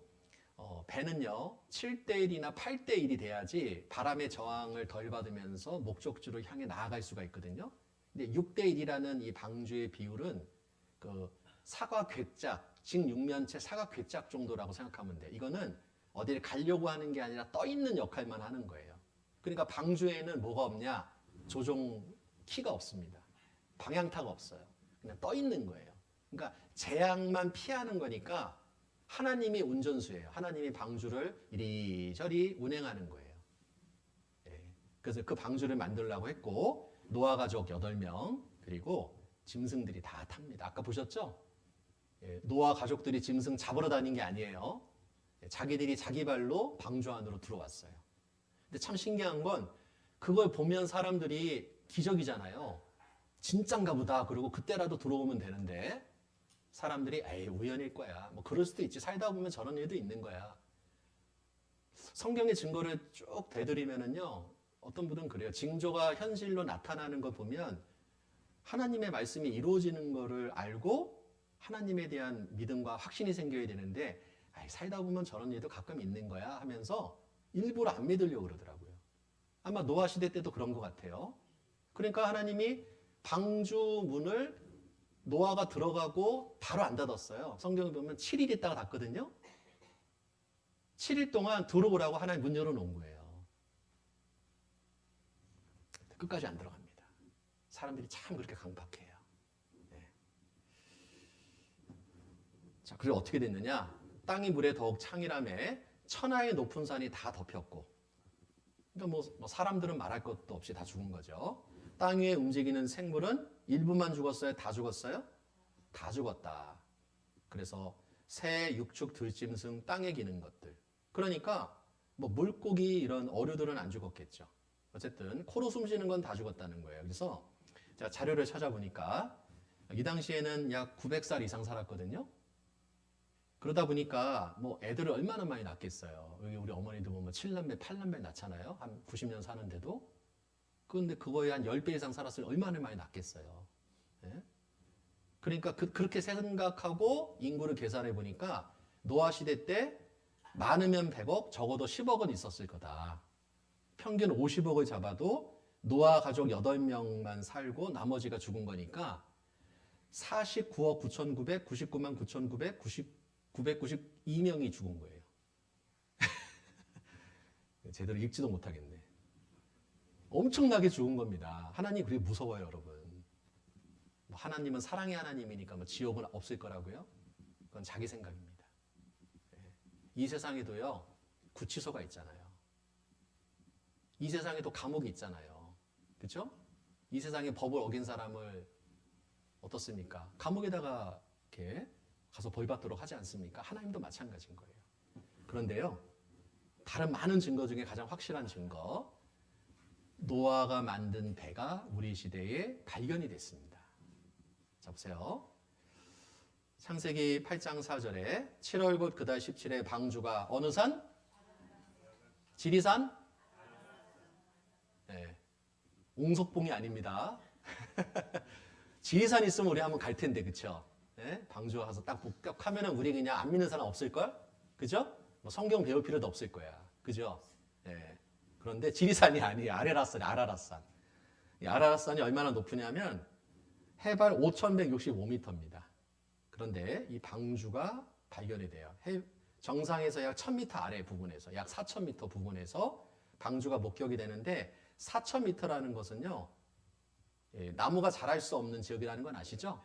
배는요 7대 1이나 8대 1이 돼야지 바람의 저항을 덜 받으면서 목적지로 향해 나아갈 수가 있거든요. 근데 6대 1이라는 이 방주의 비율은 그 사과 궤짝, 직육면체 사과 궤짝 정도라고 생각하면 돼. 이거는 어디를 가려고 하는 게 아니라 떠 있는 역할만 하는 거예요. 그러니까 방주에는 뭐가 없냐? 조종 키가 없습니다. 방향타가 없어요. 그냥 떠 있는 거예요. 그러니까 재앙만 피하는 거니까 하나님이 운전수예요. 하나님이 방주를 이리저리 운행하는 거예요. 예. 그래서 그 방주를 만들려고 했고 노아 가족 8명 그리고 짐승들이 다 탑니다. 아까 보셨죠? 예. 노아 가족들이 짐승 잡으러 다닌 게 아니에요. 예. 자기들이 자기 발로 방주 안으로 들어왔어요. 근데 참 신기한 건 그걸 보면 사람들이 기적이잖아요. 진짠가 보다. 그리고 그때라도 들어오면 되는데 사람들이 에이 우연일 거야. 뭐 그럴 수도 있지. 살다 보면 저런 일도 있는 거야. 성경의 증거를 쭉 되돌이면은요. 어떤 분은 그래요. 징조가 현실로 나타나는 걸 보면 하나님의 말씀이 이루어지는 거를 알고 하나님에 대한 믿음과 확신이 생겨야 되는데 에이, 살다 보면 저런 일도 가끔 있는 거야 하면서 일부러 안 믿으려고 그러더라고요. 아마 노아 시대 때도 그런 것 같아요. 그러니까 하나님이 방주 문을 노아가 들어가고 바로 안 닫았어요. 성경에 보면 7일 있다가 닫거든요. 7일 동안 들어오라고 하나님 문 열어놓은 거예요. 끝까지 안 들어갑니다. 사람들이 참 그렇게 강박해요. 네. 자, 그리고 어떻게 됐느냐? 땅이 물에 더욱 창이라매 천하의 높은 산이 다 덮였고, 그러니까 뭐 사람들은 말할 것도 없이 다 죽은 거죠. 땅 위에 움직이는 생물은 일부만 죽었어요? 다 죽었어요? 다 죽었다. 그래서 새, 육축, 들짐승, 땅에 기는 것들. 그러니까 뭐 물고기 이런 어류들은 안 죽었겠죠. 어쨌든 코로 숨쉬는 건 다 죽었다는 거예요. 그래서 제가 자료를 찾아보니까 이 당시에는 약 900살 이상 살았거든요. 그러다 보니까 뭐 애들을 얼마나 많이 낳겠어요. 여기 우리 어머니도 보면 7남매, 8남매 낳잖아요. 한 90년 사는데도. 그런데 그거에 한 10배 이상 살았으면 얼마나 많이 낳겠어요. 예? 그러니까 그렇게 생각하고 인구를 계산해 보니까 노아 시대 때 많으면 100억, 적어도 10억은 있었을 거다. 평균 50억을 잡아도 노아 가족 8명만 살고 나머지가 죽은 거니까 49억 9,900, 99만 9,900, 992명이 죽은 거예요. 제대로 읽지도 못하겠네. 엄청나게 죽은 겁니다. 하나님 그게 무서워요, 여러분. 뭐 하나님은 사랑의 하나님이니까 뭐 지옥은 없을 거라고요? 그건 자기 생각입니다. 이 세상에도요, 구치소가 있잖아요. 이 세상에도 감옥이 있잖아요. 그렇죠? 이 세상에 법을 어긴 사람을 어떻습니까? 감옥에다가 이렇게 가서 벌 받도록 하지 않습니까? 하나님도 마찬가지인 거예요. 그런데요, 다른 많은 증거 중에 가장 확실한 증거, 노아가 만든 배가 우리 시대에 발견이 됐습니다. 자, 보세요. 창세기 8장 4절에 7월 곧 그달 17에 방주가 어느 산? 지리산? 네. 옹석봉이 아닙니다. 지리산 있으면 우리 한번 갈 텐데, 그쵸? 네? 방주 가서 딱 목격하면은 우리 그냥 안 믿는 사람 없을걸? 그죠? 뭐 성경 배울 필요도 없을 거야. 그죠? 네. 그런데 지리산이 아니에요. 아라랏산이 아라랏산. 이 아라랏산이 얼마나 높으냐면 해발 5,165m입니다. 그런데 이 방주가 발견이 돼요. 정상에서 약 1,000m 아래 부분에서 약 4,000m 부분에서 방주가 목격이 되는데 4,000m라는 것은요. 나무가 자랄 수 없는 지역이라는 건 아시죠?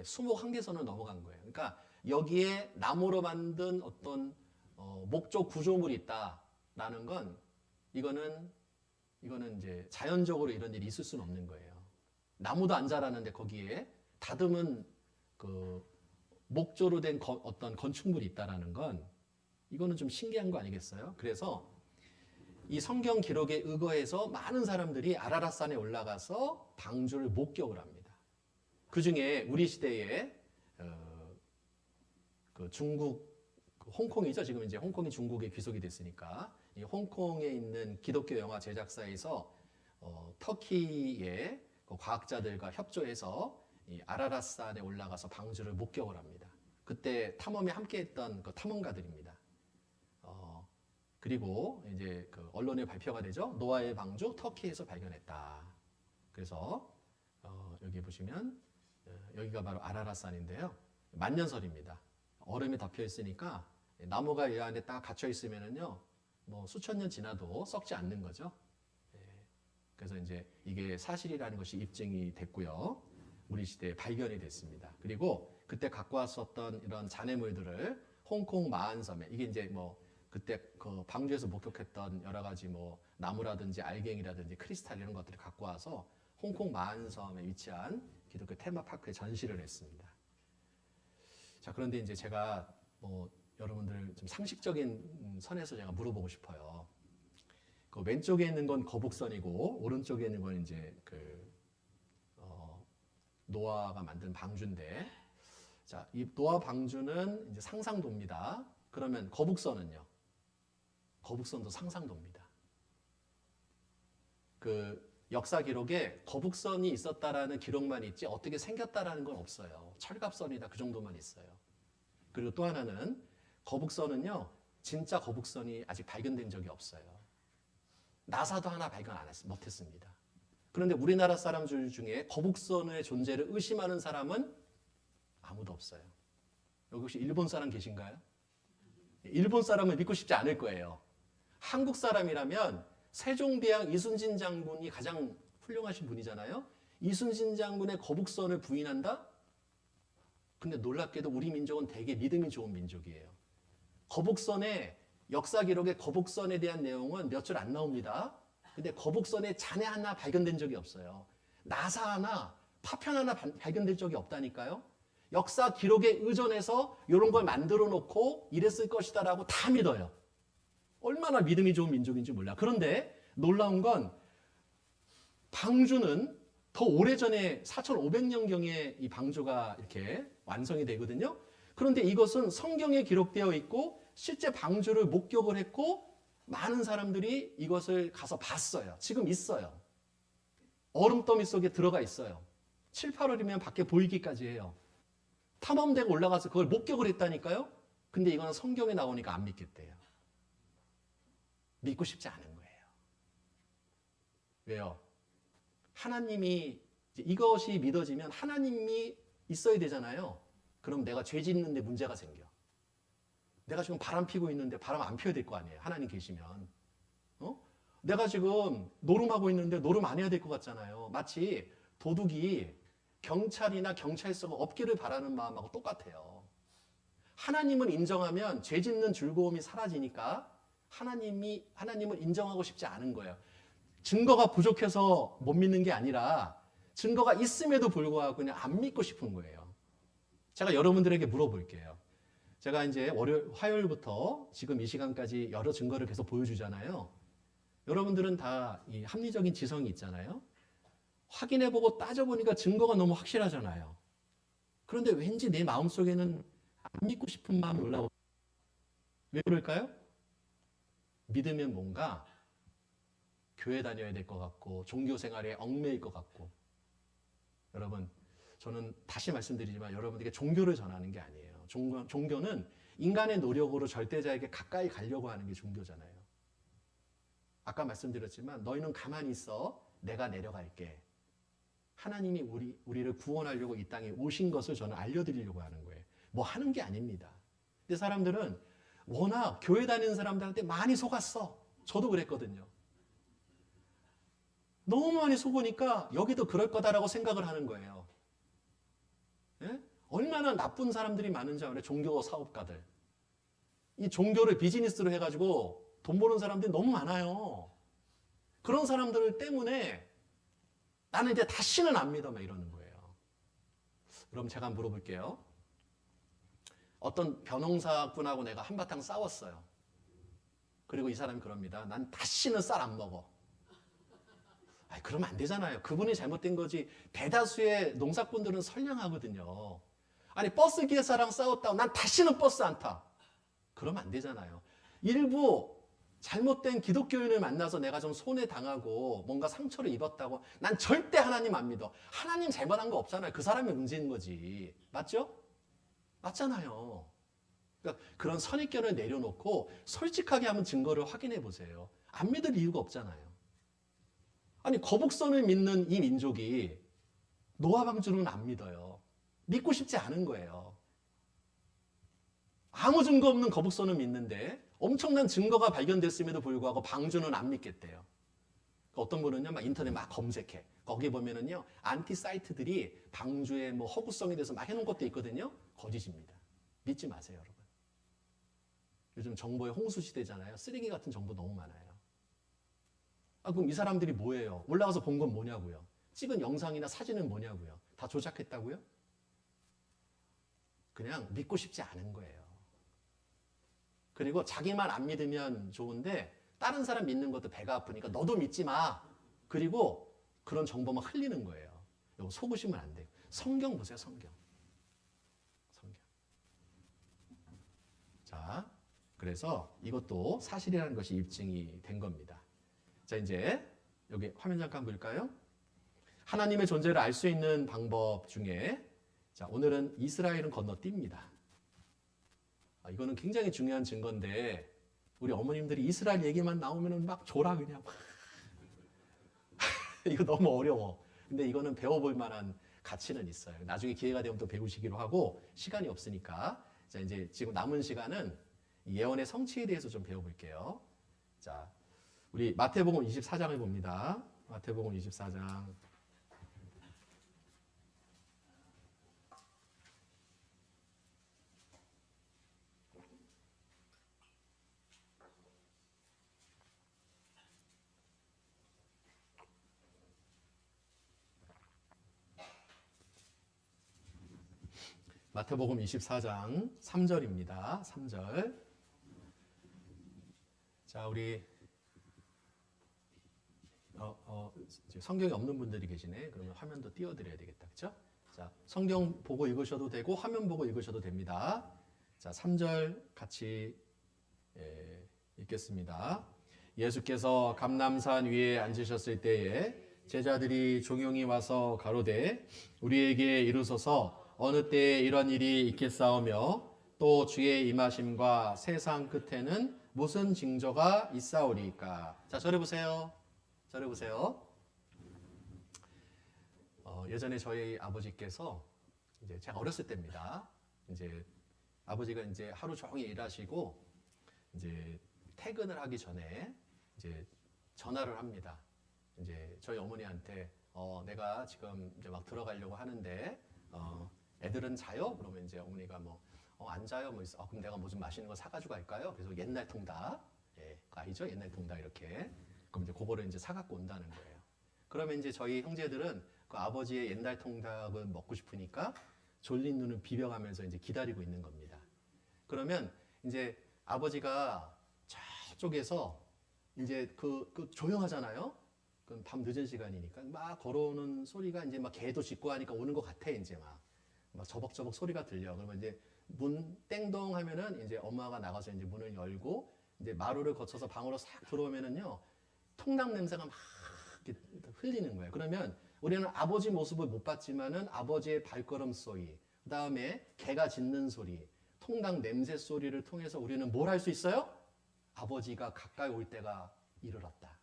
수목 한계선을 넘어간 거예요. 그러니까 여기에 나무로 만든 어떤 목조 구조물이 있다라는 건 이거는 이제 자연적으로 이런 일이 있을 수는 없는 거예요. 나무도 안 자라는데 거기에 다듬은 그 목조로 된 어떤 건축물이 있다라는 건 이거는 좀 신기한 거 아니겠어요? 그래서 이 성경 기록에 의거해서 많은 사람들이 아라랏산에 올라가서 방주를 목격을 합니다. 그 중에 우리 시대에 그 중국 그 홍콩이죠. 지금 이제 홍콩이 중국에 귀속이 됐으니까 이 홍콩에 있는 기독교 영화 제작사에서 터키의 그 과학자들과 협조해서 이 아라랏산에 올라가서 방주를 목격을 합니다. 그때 탐험에 함께했던 그 탐험가들입니다. 그리고 이제 그 언론에 발표가 되죠. 노아의 방주 터키에서 발견했다. 그래서 여기 보시면 여기가 바로 아라랏산인데요. 만년설입니다. 얼음이 덮여 있으니까 나무가 이 안에 딱 갇혀 있으면은요, 뭐 수천 년 지나도 썩지 않는 거죠. 그래서 이제 이게 사실이라는 것이 입증이 됐고요. 우리 시대에 발견이 됐습니다. 그리고 그때 갖고 왔었던 이런 잔해물들을 홍콩 마한섬에, 이게 이제 뭐 그때 그 방주에서 목격했던 여러 가지 뭐 나무라든지 알갱이라든지 크리스탈 이런 것들을 갖고 와서 홍콩 마한섬에 위치한 기독교 테마파크에 전시를 했습니다. 자, 그런데 이제 제가 뭐 여러분들 좀 상식적인 선에서 제가 물어보고 싶어요. 그 왼쪽에 있는 건 거북선이고 오른쪽에 있는 건 이제 그 노아가 만든 방주인데, 자, 이 노아 방주는 이제 상상도입니다. 그러면 거북선은요? 거북선도 상상도입니다. 그 역사 기록에 거북선이 있었다라는 기록만 있지 어떻게 생겼다라는 건 없어요. 철갑선이다 그 정도만 있어요. 그리고 또 하나는 거북선은요, 진짜 거북선이 아직 발견된 적이 없어요. 나사도 하나 발견 못했습니다. 그런데 우리나라 사람들 중에 거북선의 존재를 의심하는 사람은 아무도 없어요. 여기 혹시 일본 사람 계신가요? 일본 사람은 믿고 싶지 않을 거예요. 한국 사람이라면 세종대왕 이순신 장군이 가장 훌륭하신 분이잖아요. 이순신 장군의 거북선을 부인한다? 근데 놀랍게도 우리 민족은 되게 믿음이 좋은 민족이에요. 거북선의 역사 기록에 거북선에 대한 내용은 몇 줄 안 나옵니다. 근데 거북선에 잔해 하나 발견된 적이 없어요. 나사 하나, 파편 하나 발견된 적이 없다니까요. 역사 기록에 의존해서 이런 걸 만들어 놓고 이랬을 것이다라고 다 믿어요. 얼마나 믿음이 좋은 민족인지 몰라. 그런데 놀라운 건 방주는 더 오래전에 4,500년경에 이 방주가 이렇게 완성이 되거든요. 그런데 이것은 성경에 기록되어 있고 실제 방주를 목격을 했고 많은 사람들이 이것을 가서 봤어요. 지금 있어요. 얼음더미 속에 들어가 있어요. 7, 8월이면 밖에 보이기까지 해요. 탐험대가 올라가서 그걸 목격을 했다니까요. 근데 이거는 성경에 나오니까 안 믿겠대요. 믿고 싶지 않은 거예요. 왜요? 하나님이 이것이 믿어지면 하나님이 있어야 되잖아요. 그럼 내가 죄 짓는데 문제가 생겨. 내가 지금 바람 피고 있는데 바람 안 피워야 될 거 아니에요. 하나님 계시면. 내가 지금 노름하고 있는데 노름 안 해야 될 것 같잖아요. 마치 도둑이 경찰이나 경찰서가 없기를 바라는 마음하고 똑같아요. 하나님을 인정하면 죄 짓는 즐거움이 사라지니까 하나님을 인정하고 싶지 않은 거예요. 증거가 부족해서 못 믿는 게 아니라 증거가 있음에도 불구하고 그냥 안 믿고 싶은 거예요. 제가 여러분들에게 물어볼게요. 제가 이제 화요일부터 지금 이 시간까지 여러 증거를 계속 보여주잖아요. 여러분들은 다 이 합리적인 지성이 있잖아요. 확인해보고 따져보니까 증거가 너무 확실하잖아요. 그런데 왠지 내 마음속에는 안 믿고 싶은 마음이 올라오고. 왜 그럴까요? 믿으면 뭔가 교회 다녀야 될 것 같고 종교 생활에 얽매일 것 같고. 여러분, 저는 다시 말씀드리지만 여러분들에게 종교를 전하는 게 아니에요. 종교는 인간의 노력으로 절대자에게 가까이 가려고 하는 게 종교잖아요. 아까 말씀드렸지만 너희는 가만히 있어. 내가 내려갈게. 하나님이 우리를 구원하려고 이 땅에 오신 것을 저는 알려드리려고 하는 거예요. 뭐 하는 게 아닙니다. 근데 사람들은 워낙 교회 다니는 사람들한테 많이 속았어. 저도 그랬거든요. 너무 많이 속으니까 여기도 그럴 거다라고 생각을 하는 거예요. 예? 얼마나 나쁜 사람들이 많은지 알아요. 종교 사업가들. 이 종교를 비즈니스로 해가지고 돈 버는 사람들이 너무 많아요. 그런 사람들 때문에 나는 이제 다시는 안 믿어 막 이러는 거예요. 그럼 제가 물어볼게요. 어떤 변호사분하고 내가 한바탕 싸웠어요. 그리고 이 사람이 그럽니다. 난 다시는 쌀 안 먹어. 아니, 그러면 안 되잖아요. 그분이 잘못된 거지. 대다수의 농사꾼들은 선량하거든요. 아니, 버스 기사랑 싸웠다고 난 다시는 버스 안 타. 그러면 안 되잖아요. 일부 잘못된 기독교인을 만나서 내가 좀 손해 당하고 뭔가 상처를 입었다고 난 절대 하나님 안 믿어. 하나님 잘못한 거 없잖아요. 그 사람이 문제인 거지. 맞죠? 맞잖아요. 그러니까 그런 선입견을 내려놓고 솔직하게 한번 증거를 확인해 보세요. 안 믿을 이유가 없잖아요. 아니 거북선을 믿는 이 민족이 노아 방주는 안 믿어요. 믿고 싶지 않은 거예요. 아무 증거 없는 거북선을 믿는데 엄청난 증거가 발견됐음에도 불구하고 방주는 안 믿겠대요. 어떤 분은요, 막 인터넷 막 검색해. 거기 보면은요, 안티 사이트들이 방주의 뭐 허구성에 대해서 막 해놓은 것도 있거든요. 거짓입니다. 믿지 마세요, 여러분. 요즘 정보의 홍수 시대잖아요. 쓰레기 같은 정보 너무 많아요. 아, 그럼 이 사람들이 뭐예요? 올라가서 본 건 뭐냐고요? 찍은 영상이나 사진은 뭐냐고요? 다 조작했다고요? 그냥 믿고 싶지 않은 거예요. 그리고 자기만 안 믿으면 좋은데 다른 사람 믿는 것도 배가 아프니까 너도 믿지 마. 그리고 그런 정보만 흘리는 거예요. 이거 속으시면 안 돼요. 성경 보세요, 성경. 성경. 자, 그래서 이것도 사실이라는 것이 입증이 된 겁니다. 자, 이제 여기 화면 잠깐 볼까요? 하나님의 존재를 알 수 있는 방법 중에 자, 오늘은 이스라엘은 건너뜁니다. 이거는 굉장히 중요한 증거인데 우리 어머님들이 이스라엘 얘기만 나오면 막 졸아 그냥. 이거 너무 어려워. 근데 이거는 배워볼 만한 가치는 있어요. 나중에 기회가 되면 또 배우시기로 하고 시간이 없으니까 자 이제 지금 남은 시간은 예언의 성취에 대해서 좀 배워볼게요. 자, 우리 마태복음 24장을 봅니다. 마태복음 24장. 마태복음 24장 3절입니다. 3절. 자, 우리 성경이 없는 분들이 계시네. 그러면 화면도 띄워드려야 되겠다. 그렇죠? 자, 성경 보고 읽으셔도 되고 화면 보고 읽으셔도 됩니다. 자, 3절 같이 읽겠습니다. 예수께서 감람산 위에 앉으셨을 때에 제자들이 종용이 와서 가로되 우리에게 이르소서 어느 때에 이런 일이 있겠사오며 또 주의 임하심과 세상 끝에는 무슨 징조가 있사오리까? 자, 저를 보세요. 저를 보세요. 예전에 저희 아버지께서 이제 제가 어렸을 때입니다. 이제 아버지가 이제 하루 종일 일하시고 이제 퇴근을 하기 전에 이제 전화를 합니다. 이제 저희 어머니한테 내가 지금 이제 막 들어가려고 하는데 애들은 자요? 그러면 이제 어머니가 안 자요? 그럼 내가 뭐 좀 맛있는 거 사가지고 갈까요? 그래서 옛날 통닭, 그거 알죠? 옛날 통닭 이렇게. 그럼 이제 그거를 이제 사갖고 온다는 거예요. 그러면 이제 저희 형제들은 그 아버지의 옛날 통닭을 먹고 싶으니까 졸린 눈을 비벼가면서 이제 기다리고 있는 겁니다. 그러면 이제 아버지가 저쪽에서 이제 그 조용하잖아요? 그럼 밤 늦은 시간이니까 막 걸어오는 소리가 이제 막 개도 짖고 하니까 오는 것 같아, 이제 막 저벅저벅 소리가 들려. 그러면 이제 문 땡동 하면은 이제 엄마가 나가서 이제 문을 열고 이제 마루를 거쳐서 방으로 싹 들어오면은요 통닭 냄새가 막 이렇게 흘리는 거예요. 그러면 우리는 아버지 모습을 못 봤지만은 아버지의 발걸음 소리, 그 다음에 개가 짖는 소리, 통닭 냄새 소리를 통해서 우리는 뭘 할 수 있어요? 아버지가 가까이 올 때가 이르렀다.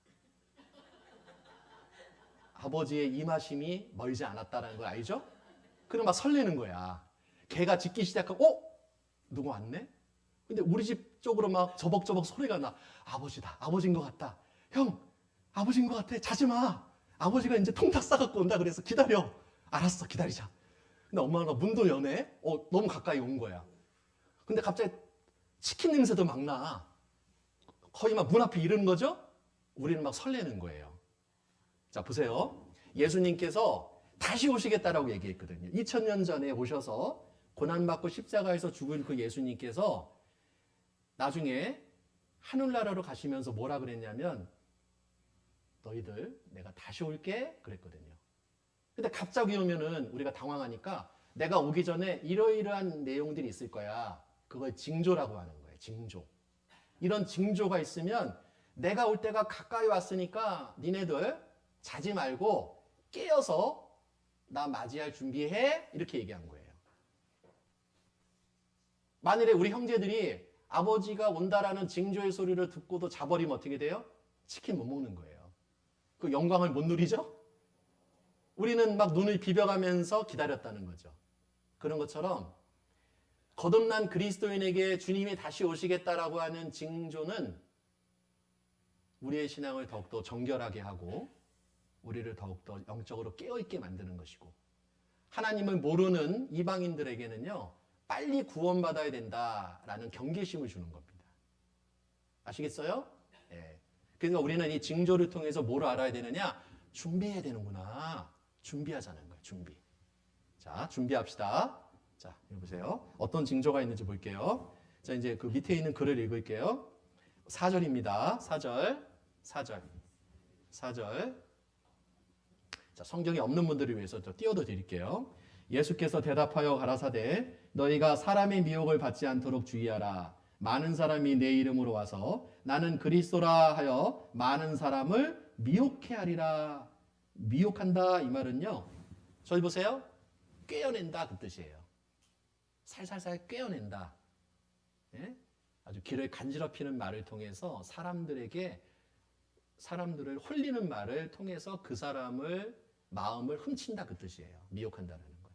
아버지의 임하심이 멀지 않았다는 걸 알죠? 그럼 막 설레는 거야. 개가 짖기 시작하고, 누구 왔네? 근데 우리 집 쪽으로 막 저벅저벅 소리가 나. 아버지다. 아버지인 것 같다. 형, 아버지인 것 같아. 자지 마. 아버지가 이제 통닭 싸갖고 온다. 그래서 기다려. 알았어, 기다리자. 근데 엄마가 문도 여네? 너무 가까이 온 거야. 근데 갑자기 치킨 냄새도 막 나. 거의 막 문 앞에 이르는 거죠? 우리는 막 설레는 거예요. 자, 보세요. 예수님께서 다시 오시겠다라고 얘기했거든요. 2000년 전에 오셔서 고난받고 십자가에서 죽은 그 예수님께서 나중에 하늘나라로 가시면서 뭐라 그랬냐면 너희들 내가 다시 올게 그랬거든요. 근데 갑자기 오면은 우리가 당황하니까 내가 오기 전에 이러이러한 내용들이 있을 거야. 그걸 징조라고 하는 거예요. 징조. 이런 징조가 있으면 내가 올 때가 가까이 왔으니까 니네들 자지 말고 깨어서 나 맞이할 준비해. 이렇게 얘기한 거예요. 만일에 우리 형제들이 아버지가 온다라는 징조의 소리를 듣고도 자버리면 어떻게 돼요? 치킨 못 먹는 거예요. 그 영광을 못 누리죠? 우리는 막 눈을 비벼가면서 기다렸다는 거죠. 그런 것처럼 거듭난 그리스도인에게 주님이 다시 오시겠다라고 하는 징조는 우리의 신앙을 더욱더 정결하게 하고 우리를 더욱더 영적으로 깨어있게 만드는 것이고, 하나님을 모르는 이방인들에게는요 빨리 구원받아야 된다라는 경계심을 주는 겁니다. 아시겠어요? 예. 그러니까 우리는 이 징조를 통해서 뭘 알아야 되느냐? 준비해야 되는구나. 준비하자는 거예요. 준비. 자, 준비합시다. 자, 여기 보세요. 어떤 징조가 있는지 볼게요. 자, 이제 그 밑에 있는 글을 읽을게요. 4절입니다. 4절. 자, 성경이 없는 분들을 위해서 저 띄워도 드릴게요. 예수께서 대답하여 가라사대 너희가 사람의 미혹을 받지 않도록 주의하라. 많은 사람이 내 이름으로 와서 나는 그리스도라 하여 많은 사람을 미혹해 하리라. 미혹한다 이 말은요, 저기 보세요. 꿰어낸다 그 뜻이에요. 살살살 꿰어낸다. 예? 아주 귀를 간지럽히는 말을 통해서 사람들을 홀리는 말을 통해서 그 사람을 마음을 훔친다 그 뜻이에요. 미혹한다는 건.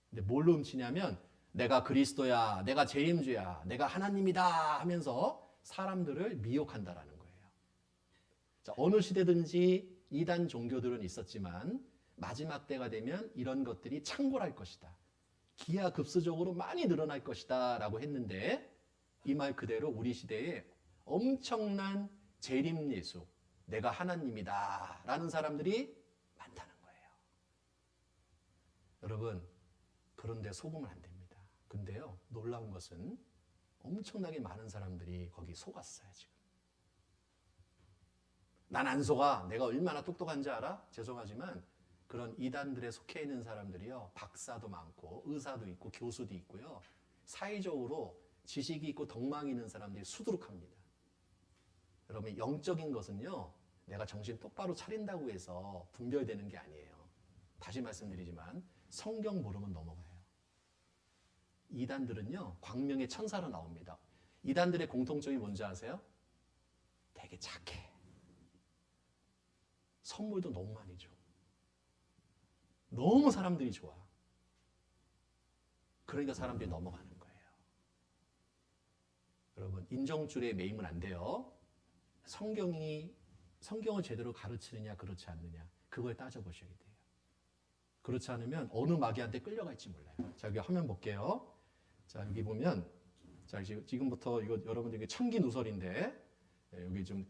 근데 뭘로 훔치냐면 내가 그리스도야, 내가 재림주야, 내가 하나님이다 하면서 사람들을 미혹한다라는 거예요. 자, 어느 시대든지 이단 종교들은 있었지만 마지막 때가 되면 이런 것들이 창궐할 것이다. 기하급수적으로 많이 늘어날 것이다 라고 했는데 이 말 그대로 우리 시대에 엄청난 재림예수, 내가 하나님이다 라는 사람들이 많다는 거예요. 여러분, 그런데 속으면 안 됩니다. 근데요, 놀라운 것은 엄청나게 많은 사람들이 거기 속았어요, 지금. 난 안 속아. 내가 얼마나 똑똑한지 알아? 죄송하지만 그런 이단들에 속해 있는 사람들이요, 박사도 많고 의사도 있고 교수도 있고요, 사회적으로 지식이 있고 덕망이 있는 사람들이 수두룩합니다. 여러분, 영적인 것은요, 내가 정신 똑바로 차린다고 해서 분별되는 게 아니에요. 다시 말씀드리지만 성경 모르면 넘어가요. 이단들은요, 광명의 천사로 나옵니다. 이단들의 공통점이 뭔지 아세요? 되게 착해. 선물도 너무 많이 줘. 너무 사람들이 좋아. 그러니까 사람들이 넘어가는 거예요. 여러분, 인정줄에 매이면 안 돼요. 성경을 제대로 가르치느냐 그렇지 않느냐, 그걸 따져보셔야 돼요. 그렇지 않으면 어느 마귀한테 끌려갈지 몰라요. 자, 여기 화면 볼게요. 자, 여기 보면, 자, 지금부터 이거 여러분들에게 천기 누설인데, 여기 좀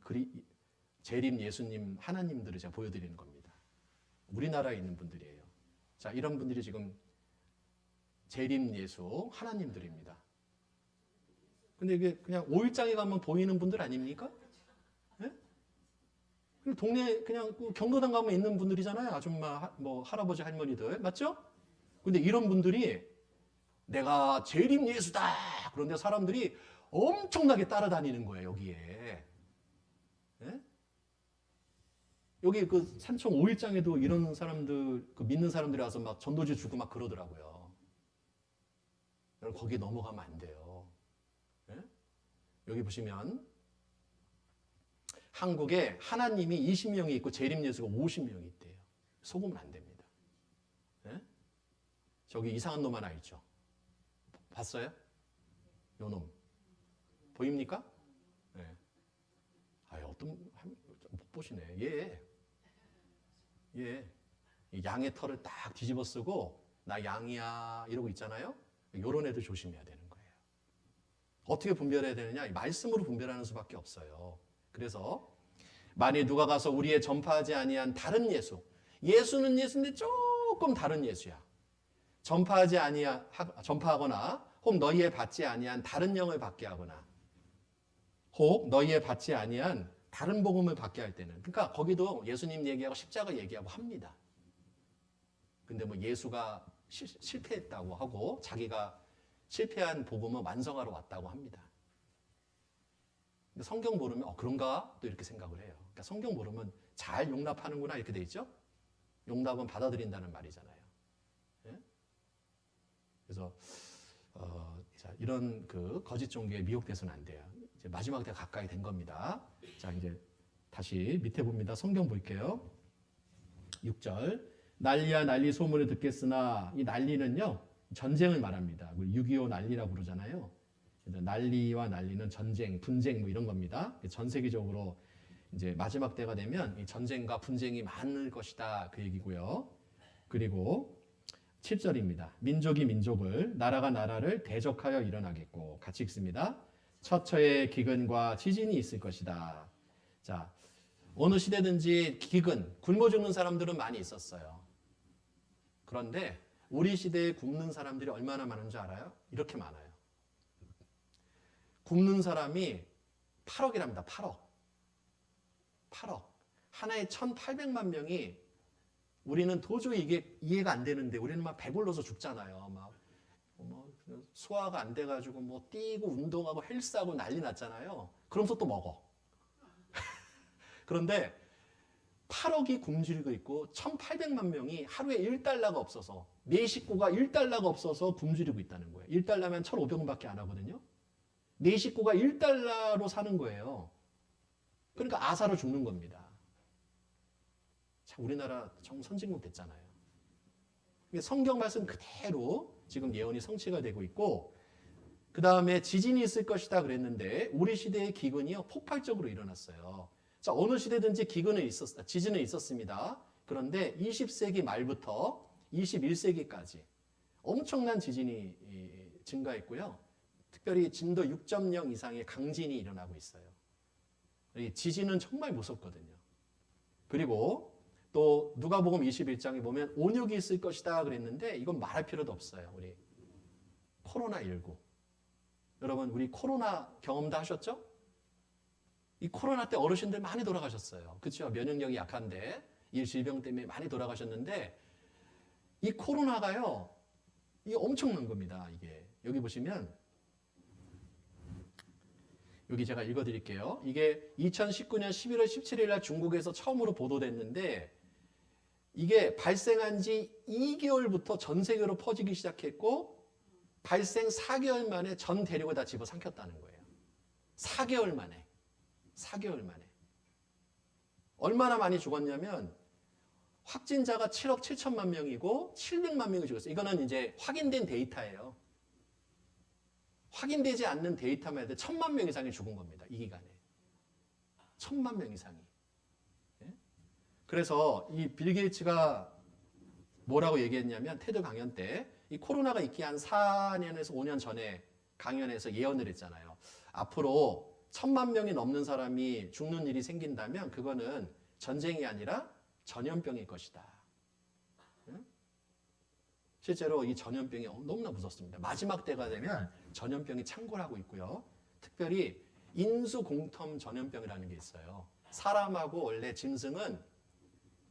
재림 예수님, 하나님들을 제가 보여드리는 겁니다. 우리나라에 있는 분들이에요. 자, 이런 분들이 지금 재림 예수, 하나님들입니다. 근데 이게 그냥 5일장에 가면 보이는 분들 아닙니까? 네? 동네 그냥 경로당 가면 있는 분들이잖아요. 아줌마, 뭐 할아버지, 할머니들. 맞죠? 근데 이런 분들이 내가 재림 예수다. 그런데 사람들이 엄청나게 따라다니는 거예요, 여기에. 네? 여기 그 산청 5일장에도 이런 사람들, 그 믿는 사람들이 와서 막 전도지 주고 막 그러더라고요. 여러분, 거기 넘어가면 안 돼요. 네? 여기 보시면 한국에 하나님이 20명이 있고 재림 예수가 50명이 있대요. 속으면 안 됩니다. 네? 저기 이상한 놈 하나 있죠. 봤어요? 요 놈. 보입니까? 네. 어떤, 못 보시네. 이 양의 털을 딱 뒤집어 쓰고, 나 양이야, 이러고 있잖아요? 요런 애들 조심해야 되는 거예요. 어떻게 분별해야 되느냐? 말씀으로 분별하는 수밖에 없어요. 그래서, 만일 누가 가서 우리의 전파하지 아니한 다른 예수, 예수는 예수인데 조금 다른 예수야. 전파하거나, 혹 너희에 받지 아니한 다른 영을 받게 하거나, 혹 너희에 받지 아니한 다른 복음을 받게 할 때는, 그러니까 거기도 예수님 얘기하고 십자가 얘기하고 합니다. 근데 뭐 예수가 실패했다고 하고 자기가 실패한 복음을 완성하러 왔다고 합니다. 근데 성경 모르면 그런가 또 이렇게 생각을 해요. 그러니까 성경 모르면 잘 용납하는구나 이렇게 돼 있죠. 용납은 받아들인다는 말이잖아요. 예? 그래서 자, 이런 그 거짓 종교에 미혹돼서는 안 돼요. 이제 마지막 때 가까이 된 겁니다. 자, 이제 다시 밑에 봅니다. 성경 볼게요. 6절. 난리야 난리 소문을 듣겠으나 이 난리는요. 전쟁을 말합니다. 6.25 난리라고 그러잖아요. 난리와 난리는 전쟁, 분쟁 뭐 이런 겁니다. 전 세계적으로 이제 마지막 때가 되면 이 전쟁과 분쟁이 많을 것이다 그 얘기고요. 그리고 7절입니다. 민족이 민족을, 나라가 나라를 대적하여 일어나겠고 같이 읽습니다. 처처에 기근과 지진이 있을 것이다. 자, 어느 시대든지 기근, 굶어 죽는 사람들은 많이 있었어요. 그런데 우리 시대에 굶는 사람들이 얼마나 많은 줄 알아요? 이렇게 많아요. 굶는 사람이 8억이랍니다. 8억. 8억. 하나에 1,800만 명이 우리는 도저히 이게 이해가 안 되는데 우리는 막 배불러서 죽잖아요. 막 소화가 안 돼가지고 뭐 뛰고 운동하고 헬스하고 난리 났잖아요. 그러면서 또 먹어. 그런데 8억이 굶주리고 있고 1,800만 명이 하루에 1달러가 없어서 내 식구가 1달러가 없어서 굶주리고 있다는 거예요. 1달러면 1,500원밖에 안 하거든요. 내 식구가 1달러로 사는 거예요. 그러니까 아사로 죽는 겁니다. 참 우리나라 정말 선진국 됐잖아요. 성경 말씀 그대로 지금 예언이 성취가 되고 있고 그 다음에 지진이 있을 것이다 그랬는데 우리 시대의 기근이요 폭발적으로 일어났어요. 자, 어느 시대든지 지진은 있었습니다. 그런데 20세기 말부터 21세기까지 엄청난 지진이 증가했고요. 특별히 진도 6.0 이상의 강진이 일어나고 있어요. 이 지진은 정말 무섭거든요. 그리고 또 누가복음 21장에 보면 온육이 있을 것이다 그랬는데 이건 말할 필요도 없어요. 우리 코로나19. 여러분 우리 코로나 경험도 하셨죠? 이 코로나 때 어르신들 많이 돌아가셨어요. 그렇죠? 면역력이 약한데 이 질병 때문에 많이 돌아가셨는데 이 코로나가요. 이게 엄청난 겁니다. 이게 여기 보시면 여기 제가 읽어드릴게요. 이게 2019년 11월 17일 날 중국에서 처음으로 보도됐는데 이게 발생한 지 2개월부터 전 세계로 퍼지기 시작했고 발생 4개월 만에 전 대륙을 다 집어삼켰다는 거예요. 4개월 만에. 4개월 만에. 얼마나 많이 죽었냐면 확진자가 7억 7천만 명이고 700만 명이 죽었어요. 이거는 이제 확인된 데이터예요. 확인되지 않는 데이터만 해도 1,000만 명 이상이 죽은 겁니다. 이 기간에. 1,000만 명 이상이. 예? 그래서 이 빌 게이츠가 뭐라고 얘기했냐면 테드 강연 때 이 코로나가 있기 한 4년에서 5년 전에 강연에서 예언을 했잖아요. 앞으로 1,000만 명이 넘는 사람이 죽는 일이 생긴다면 그거는 전쟁이 아니라 전염병일 것이다. 실제로 이 전염병이 너무나 무섭습니다. 마지막 때가 되면 전염병이 창궐하고 있고요. 특별히 인수공통 전염병이라는 게 있어요. 사람하고 원래 짐승은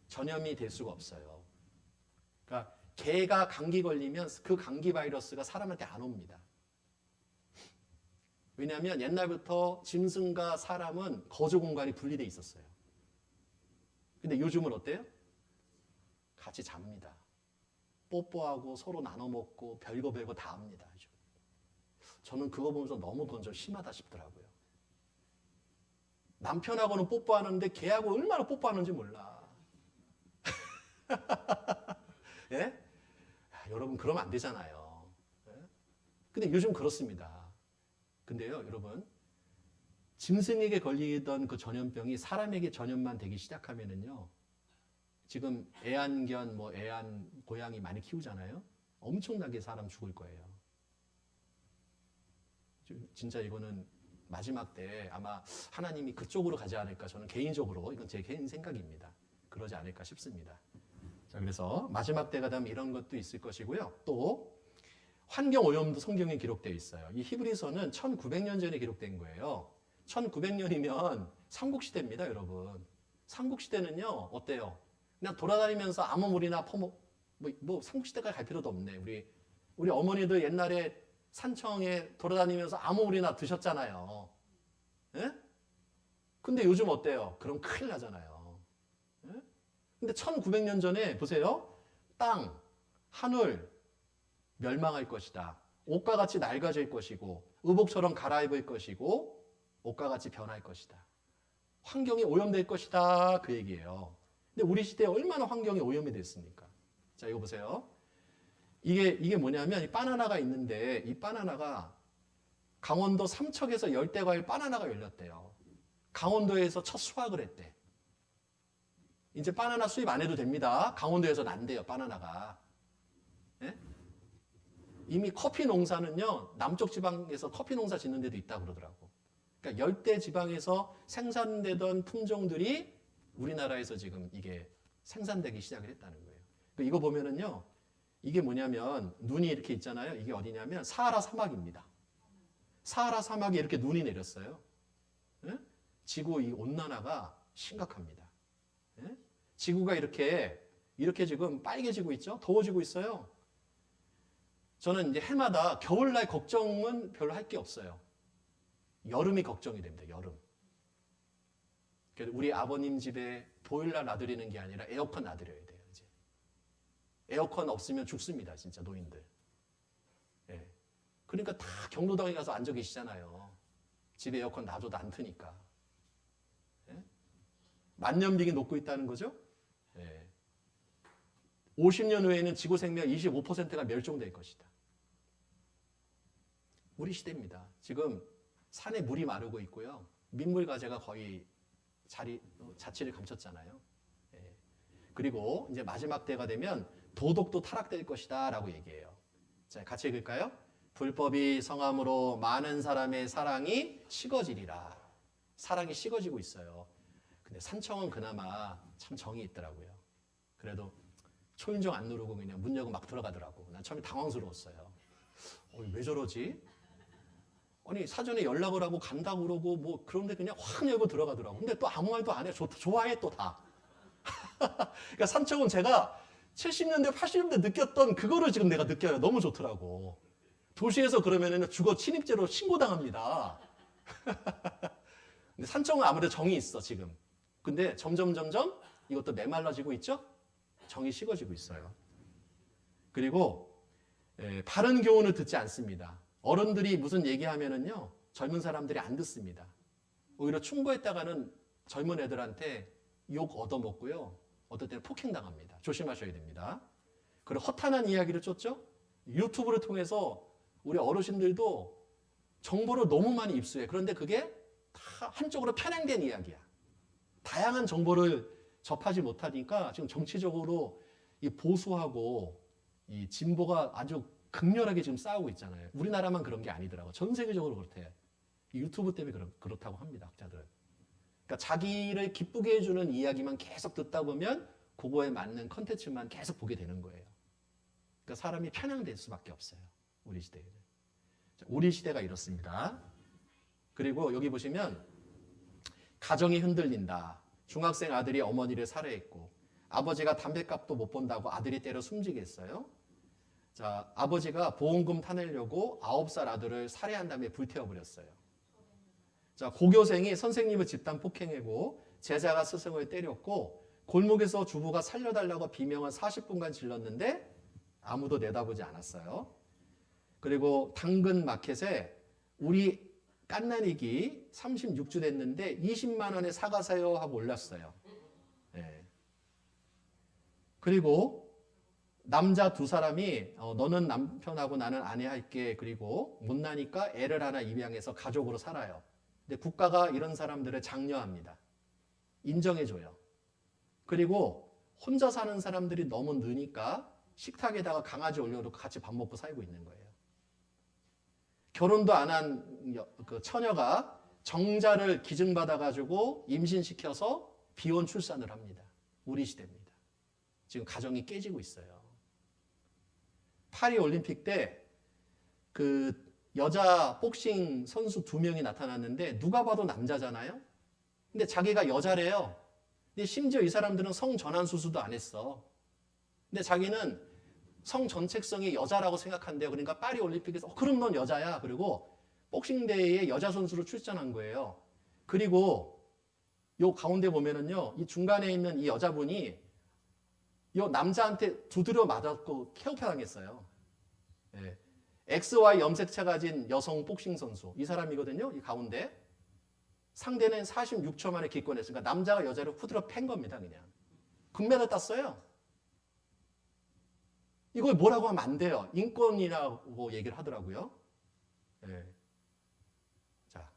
전염이 될 수가 없어요. 그러니까 개가 감기 걸리면 그 감기 바이러스가 사람한테 안 옵니다. 왜냐하면 옛날부터 짐승과 사람은 거주 공간이 분리되어 있었어요. 근데 요즘은 어때요? 같이 잡니다. 뽀뽀하고 서로 나눠 먹고 별거 다 합니다. 저는 그거 보면서 너무 그건 좀 심하다 싶더라고요. 남편하고는 뽀뽀하는데 걔하고 얼마나 뽀뽀하는지 몰라. 예? 여러분 그러면 안 되잖아요. 예? 근데 요즘 그렇습니다. 근데요, 여러분 짐승에게 걸리던 그 전염병이 사람에게 전염만 되기 시작하면은요. 지금 애완견, 애완 고양이 많이 키우잖아요. 엄청나게 사람 죽을 거예요. 진짜 이거는 마지막 때 아마 하나님이 그쪽으로 가지 않을까 저는 개인적으로 이건 제 개인 생각입니다. 그러지 않을까 싶습니다. 자, 그래서 마지막 때가 되면 이런 것도 있을 것이고요. 또 환경 오염도 성경에 기록되어 있어요. 이 히브리서는 1900년 전에 기록된 거예요. 1900년이면 삼국시대입니다, 여러분. 삼국시대는요, 어때요? 그냥 돌아다니면서 아무 물이나 삼국시대까지 갈 필요도 없네. 우리 어머니들 옛날에 산청에 돌아다니면서 아무 물이나 드셨잖아요. 예? 근데 요즘 어때요? 그럼 큰일 나잖아요. 예? 근데 1900년 전에 보세요. 땅, 하늘 멸망할 것이다. 옷과 같이 낡아질 것이고 의복처럼 갈아입을 것이고 옷과 같이 변할 것이다. 환경이 오염될 것이다. 그 얘기예요. 근데 우리 시대에 얼마나 환경이 오염이 됐습니까? 자, 이거 보세요. 이게 뭐냐면 이 바나나가 있는데 이 바나나가 강원도 삼척에서 열대과일 바나나가 열렸대요. 강원도에서 첫 수확을 했대. 이제 바나나 수입 안 해도 됩니다. 강원도에서 난대요, 바나나가. 예? 이미 커피 농사는요, 남쪽 지방에서 커피 농사 짓는 데도 있다고 그러더라고. 그러니까 열대 지방에서 생산되던 품종들이 우리나라에서 지금 이게 생산되기 시작을 했다는 거예요. 그러니까 이거 보면은요, 이게 뭐냐면 눈이 이렇게 있잖아요. 이게 어디냐면 사하라 사막입니다. 사하라 사막에 이렇게 눈이 내렸어요. 예? 지구 이 온난화가 심각합니다. 예? 지구가 이렇게 지금 빨개지고 있죠? 더워지고 있어요. 저는 이제 해마다 겨울날 걱정은 별로 할 게 없어요. 여름이 걱정이 됩니다. 여름. 그래서 우리 아버님 집에 보일러 놔드리는 게 아니라 에어컨 놔드려야 돼요. 이제 에어컨 없으면 죽습니다. 진짜 노인들. 예. 그러니까 다 경로당에 가서 앉아 계시잖아요. 집에 에어컨 놔줘도 안 트니까. 예? 만년빙이 녹고 있다는 거죠. 예. 50년 후에는 지구 생명 25%가 멸종될 것이다. 우리 시대입니다. 지금 산에 물이 마르고 있고요. 민물 가재가 거의 자취를 감췄잖아요. 예. 그리고 이제 마지막 때가 되면 도덕도 타락될 것이다 라고 얘기해요. 자, 같이 읽을까요? 불법이 성함으로 많은 사람의 사랑이 식어지리라. 사랑이 식어지고 있어요. 근데 산청은 그나마 참 정이 있더라고요. 그래도 초인종 안 누르고 그냥 문 열고 막 들어가더라고. 난 처음에 당황스러웠어요. 왜 저러지? 아니 사전에 연락을 하고 간다고 그러고 뭐 그런데 그냥 확 열고 들어가더라고. 근데 또 아무 말도 안 해. 좋아해 또 다. 그러니까 산청은 제가 70년대 80년대 느꼈던 그거를 지금 내가 느껴요. 너무 좋더라고. 도시에서 그러면은 주거 침입죄로 신고당합니다. 근데 산청은 아무래도 정이 있어 지금. 근데 점점 이것도 메말라지고 있죠? 정이 식어지고 있어요. 그리고 바른 교훈을 듣지 않습니다. 어른들이 무슨 얘기하면은요, 젊은 사람들이 안 듣습니다. 오히려 충고했다가는 젊은 애들한테 욕 얻어먹고요, 어떨 때는 폭행당합니다. 조심하셔야 됩니다. 그리고 허탄한 이야기를 쫓죠? 유튜브를 통해서 우리 어르신들도 정보를 너무 많이 입수해. 그런데 그게 다 한쪽으로 편향된 이야기야. 다양한 정보를 접하지 못하니까 지금 정치적으로 이 보수하고 이 진보가 아주 극렬하게 지금 싸우고 있잖아요. 우리나라만 그런 게 아니더라고. 전 세계적으로 그렇대. 이 유튜브 때문에 그렇다고 합니다. 학자들은. 그러니까 자기를 기쁘게 해주는 이야기만 계속 듣다 보면 그거에 맞는 컨텐츠만 계속 보게 되는 거예요. 그러니까 사람이 편향될 수밖에 없어요. 우리 시대에는. 우리 시대가 이렇습니다. 그리고 여기 보시면 가정이 흔들린다. 중학생 아들이 어머니를 살해했고 아버지가 담뱃값도 못 번다고 아들이 때려 숨지게 했어요. 자, 아버지가 보험금 타내려고 9살 아들을 살해한 다음에 불태워버렸어요. 자, 고교생이 선생님을 집단 폭행하고 제자가 스승을 때렸고 골목에서 주부가 살려달라고 비명을 40분간 질렀는데 아무도 내다보지 않았어요. 그리고 당근 마켓에 우리 깐나리기 36주 됐는데 20만 원에 사가세요 하고 올렸어요. 네. 그리고 남자 두 사람이 너는 남편하고 나는 아내 할게. 그리고 못나니까 애를 하나 입양해서 가족으로 살아요. 근데 국가가 이런 사람들을 장려합니다. 인정해줘요. 그리고 혼자 사는 사람들이 너무 느니까 식탁에다가 강아지 올려놓고 같이 밥 먹고 살고 있는 거예요. 결혼도 안 한 그 처녀가 정자를 기증받아가지고 임신시켜서 비혼 출산을 합니다. 우리 시대입니다. 지금 가정이 깨지고 있어요. 파리 올림픽 때 그 여자 복싱 선수 2명이 나타났는데 누가 봐도 남자잖아요. 근데 자기가 여자래요. 근데 심지어 이 사람들은 성전환 수술도 안 했어. 근데 자기는 성전책성이 여자라고 생각한대요. 그러니까 파리 올림픽에서 그럼 넌 여자야. 그리고 복싱 대회에 여자 선수로 출전한 거예요. 그리고 요 가운데 보면은요, 이 중간에 있는 이 여자분이 요 남자한테 두드려 맞았고 케어당했어요. 예. XY 염색체 가진 여성 복싱 선수 이 사람이거든요. 이 가운데 상대는 46초 만에 기권했으니까 남자가 여자를 후드려 팬 겁니다. 그냥 금메달 땄어요. 이걸 뭐라고 하면 안 돼요. 인권이라고 얘기를 하더라고요. 예. 자,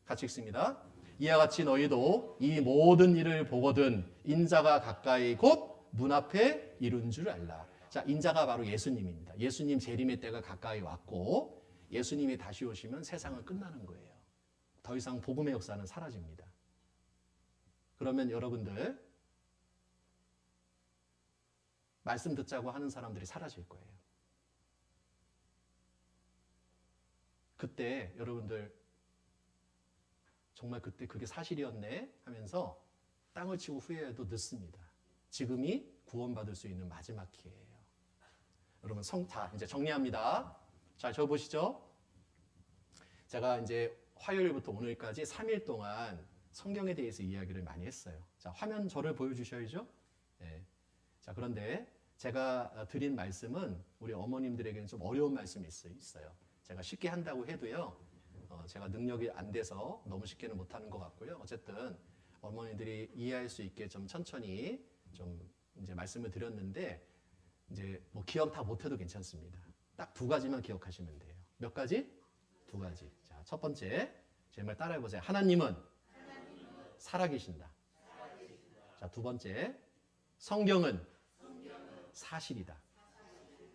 같이 읽습니다. 이와 같이 너희도 이 모든 일을 보거든 인자가 가까이 곧 문 앞에 이룬 줄 알라. 자, 인자가 바로 예수님입니다. 예수님 재림의 때가 가까이 왔고 예수님이 다시 오시면 세상은 끝나는 거예요. 더 이상 복음의 역사는 사라집니다. 그러면 여러분들 말씀 듣자고 하는 사람들이 사라질 거예요. 그때 여러분들 정말 그때 그게 사실이었네 하면서 땅을 치고 후회해도 늦습니다. 지금이 구원받을 수 있는 마지막 기회예요. 여러분 자 이제 정리합니다. 잘 적어보시죠. 제가 이제 화요일부터 오늘까지 3일 동안 성경에 대해서 이야기를 많이 했어요. 자, 화면 저를 보여주셔야죠. 네. 자, 그런데 제가 드린 말씀은 우리 어머님들에게는 좀 어려운 말씀이 있어요. 제가 쉽게 한다고 해도요, 제가 능력이 안 돼서 너무 쉽게는 못하는 것 같고요. 어쨌든 어머니들이 이해할 수 있게 좀 천천히 좀 이제 말씀을 드렸는데 이제 뭐 기억 다 못해도 괜찮습니다. 딱 두 가지만 기억하시면 돼요. 몇 가지? 두 가지. 자, 첫 번째, 제 말 따라해보세요. 하나님은 살아계신다. 자, 두 번째, 성경은 사실이다.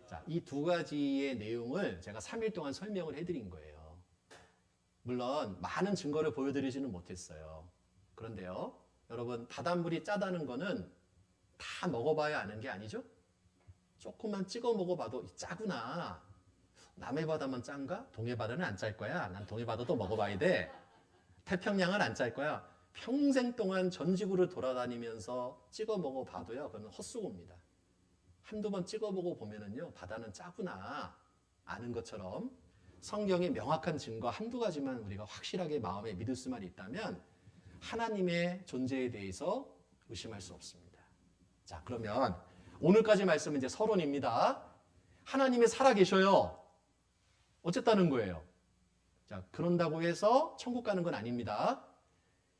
자, 이 두 가지의 내용을 제가 3일 동안 설명을 해드린 거예요. 물론 많은 증거를 보여드리지는 못했어요. 그런데요, 여러분 바닷물이 짜다는 거는 다 먹어봐야 아는 게 아니죠? 조금만 찍어 먹어봐도 짜구나. 남해 바다만 짠가? 동해 바다는 안 짤 거야. 난 동해 바다도 먹어봐야 돼. 태평양은 안 짤 거야. 평생 동안 전 지구를 돌아다니면서 찍어 먹어봐도요, 그건 헛수고입니다. 한두 번 찍어보고 보면은요, 바다는 짜구나 아는 것처럼 성경의 명확한 증거 한두 가지만 우리가 확실하게 마음에 믿을 수만 있다면 하나님의 존재에 대해서 의심할 수 없습니다. 자, 그러면 오늘까지 말씀은 이제 서론입니다. 하나님이 살아계셔요. 어쨌다는 거예요? 자, 그런다고 해서 천국 가는 건 아닙니다.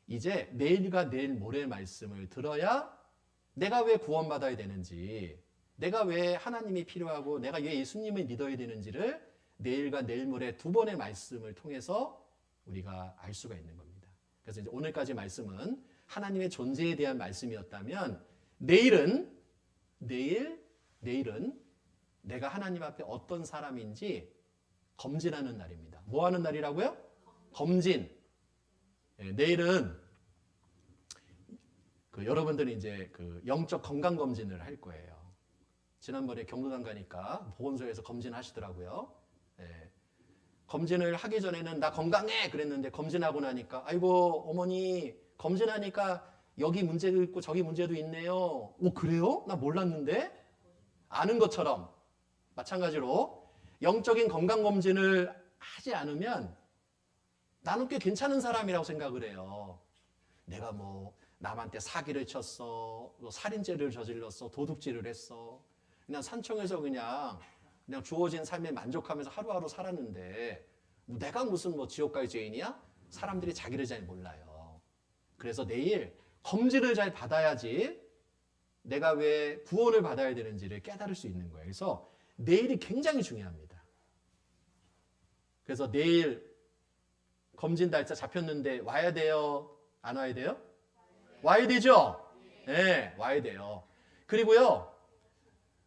이제 내일과 내일 모레 말씀을 들어야 내가 왜 구원받아야 되는지, 내가 왜 하나님이 필요하고 내가 왜 예수님을 믿어야 되는지를 내일과 내일 모레 두 번의 말씀을 통해서 우리가 알 수가 있는 겁니다. 그래서 이제 오늘까지 말씀은 하나님의 존재에 대한 말씀이었다면 내일은 내가 하나님 앞에 어떤 사람인지 검진하는 날입니다. 뭐 하는 날이라고요? 검진. 네, 내일은 여러분들이 이제 영적 건강 검진을 할 거예요. 지난번에 경로당 가니까 보건소에서 검진하시더라고요. 네. 검진을 하기 전에는 나 건강해 그랬는데 검진하고 나니까 아이고 어머니 검진하니까 여기 문제도 있고 저기 문제도 있네요. 오 그래요? 나 몰랐는데? 아는 것처럼 마찬가지로 영적인 건강검진을 하지 않으면 나는 꽤 괜찮은 사람이라고 생각을 해요. 내가 뭐 남한테 사기를 쳤어, 살인죄를 저질렀어, 도둑질을 했어. 그냥 산청에서 그냥 주어진 삶에 만족하면서 하루하루 살았는데 내가 무슨 뭐 지옥 갈 죄인이야? 사람들이 자기를 잘 몰라요. 그래서 내일 검진을 잘 받아야지 내가 왜 구원을 받아야 되는지를 깨달을 수 있는 거예요. 그래서 내일이 굉장히 중요합니다. 그래서 내일 검진 날짜 잡혔는데 와야 돼요? 안 와야 돼요? 와야 되죠? 네, 와야 돼요. 그리고요,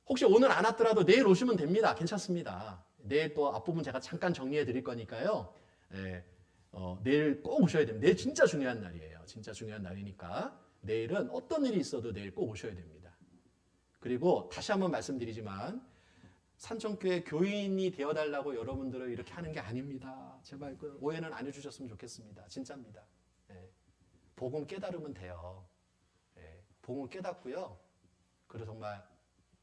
혹시 오늘 안 왔더라도 내일 오시면 됩니다. 괜찮습니다. 내일 또 앞부분 제가 잠깐 정리해 드릴 거니까요. 네, 내일 꼭 오셔야 됩니다. 내일 진짜 중요한 날이에요. 진짜 중요한 날이니까 내일은 어떤 일이 있어도 내일 꼭 오셔야 됩니다. 그리고 다시 한번 말씀드리지만 산청교회 교인이 되어달라고 여러분들을 이렇게 하는 게 아닙니다. 제발 오해는 안 해주셨으면 좋겠습니다. 진짜입니다. 네. 복음 깨달으면 돼요. 네. 복음 깨닫고요. 그리고 정말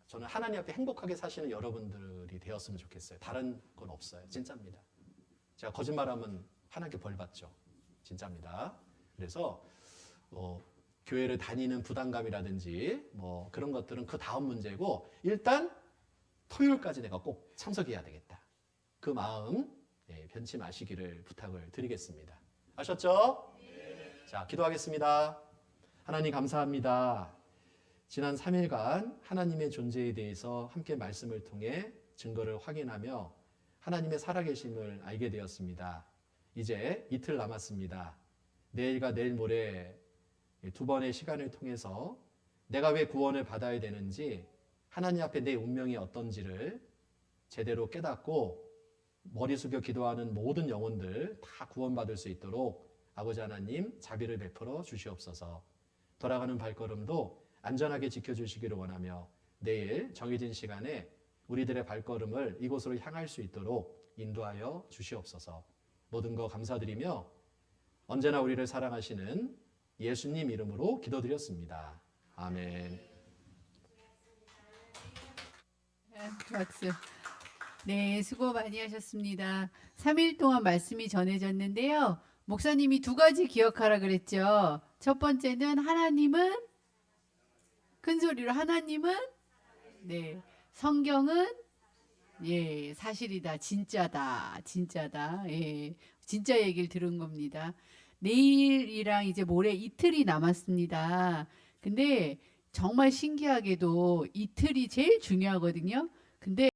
저는 하나님 앞에 행복하게 사시는 여러분들이 되었으면 좋겠어요. 다른 건 없어요. 진짜입니다. 제가 거짓말하면 하나님께 벌 받죠. 진짜입니다. 그래서 교회를 다니는 부담감이라든지 뭐 그런 것들은 그 다음 문제고 일단 토요일까지 내가 꼭 참석해야 되겠다. 그 마음 변치 마시기를 부탁을 드리겠습니다. 아셨죠? 자, 기도하겠습니다. 하나님 감사합니다. 지난 3일간 하나님의 존재에 대해서 함께 말씀을 통해 증거를 확인하며 하나님의 살아계심을 알게 되었습니다. 이제 이틀 남았습니다. 내일과 내일 모레 두 번의 시간을 통해서 내가 왜 구원을 받아야 되는지, 하나님 앞에 내 운명이 어떤지를 제대로 깨닫고 머리 숙여 기도하는 모든 영혼들 다 구원받을 수 있도록 아버지 하나님 자비를 베풀어 주시옵소서. 돌아가는 발걸음도 안전하게 지켜주시기를 원하며 내일 정해진 시간에 우리들의 발걸음을 이곳으로 향할 수 있도록 인도하여 주시옵소서. 모든 거 감사드리며 언제나 우리를 사랑하시는 예수님 이름으로 기도드렸습니다. 아멘. 박수. 네, 수고 많이 하셨습니다. 3일 동안 말씀이 전해졌는데요. 목사님이 두 가지 기억하라 그랬죠. 첫 번째는 하나님은, 큰 소리로 하나님은, 네, 성경은, 예, 사실이다, 진짜다, 진짜다, 예, 진짜 얘기를 들은 겁니다. 내일이랑 이제 모레 이틀이 남았습니다. 근데 정말 신기하게도 이틀이 제일 중요하거든요. 근데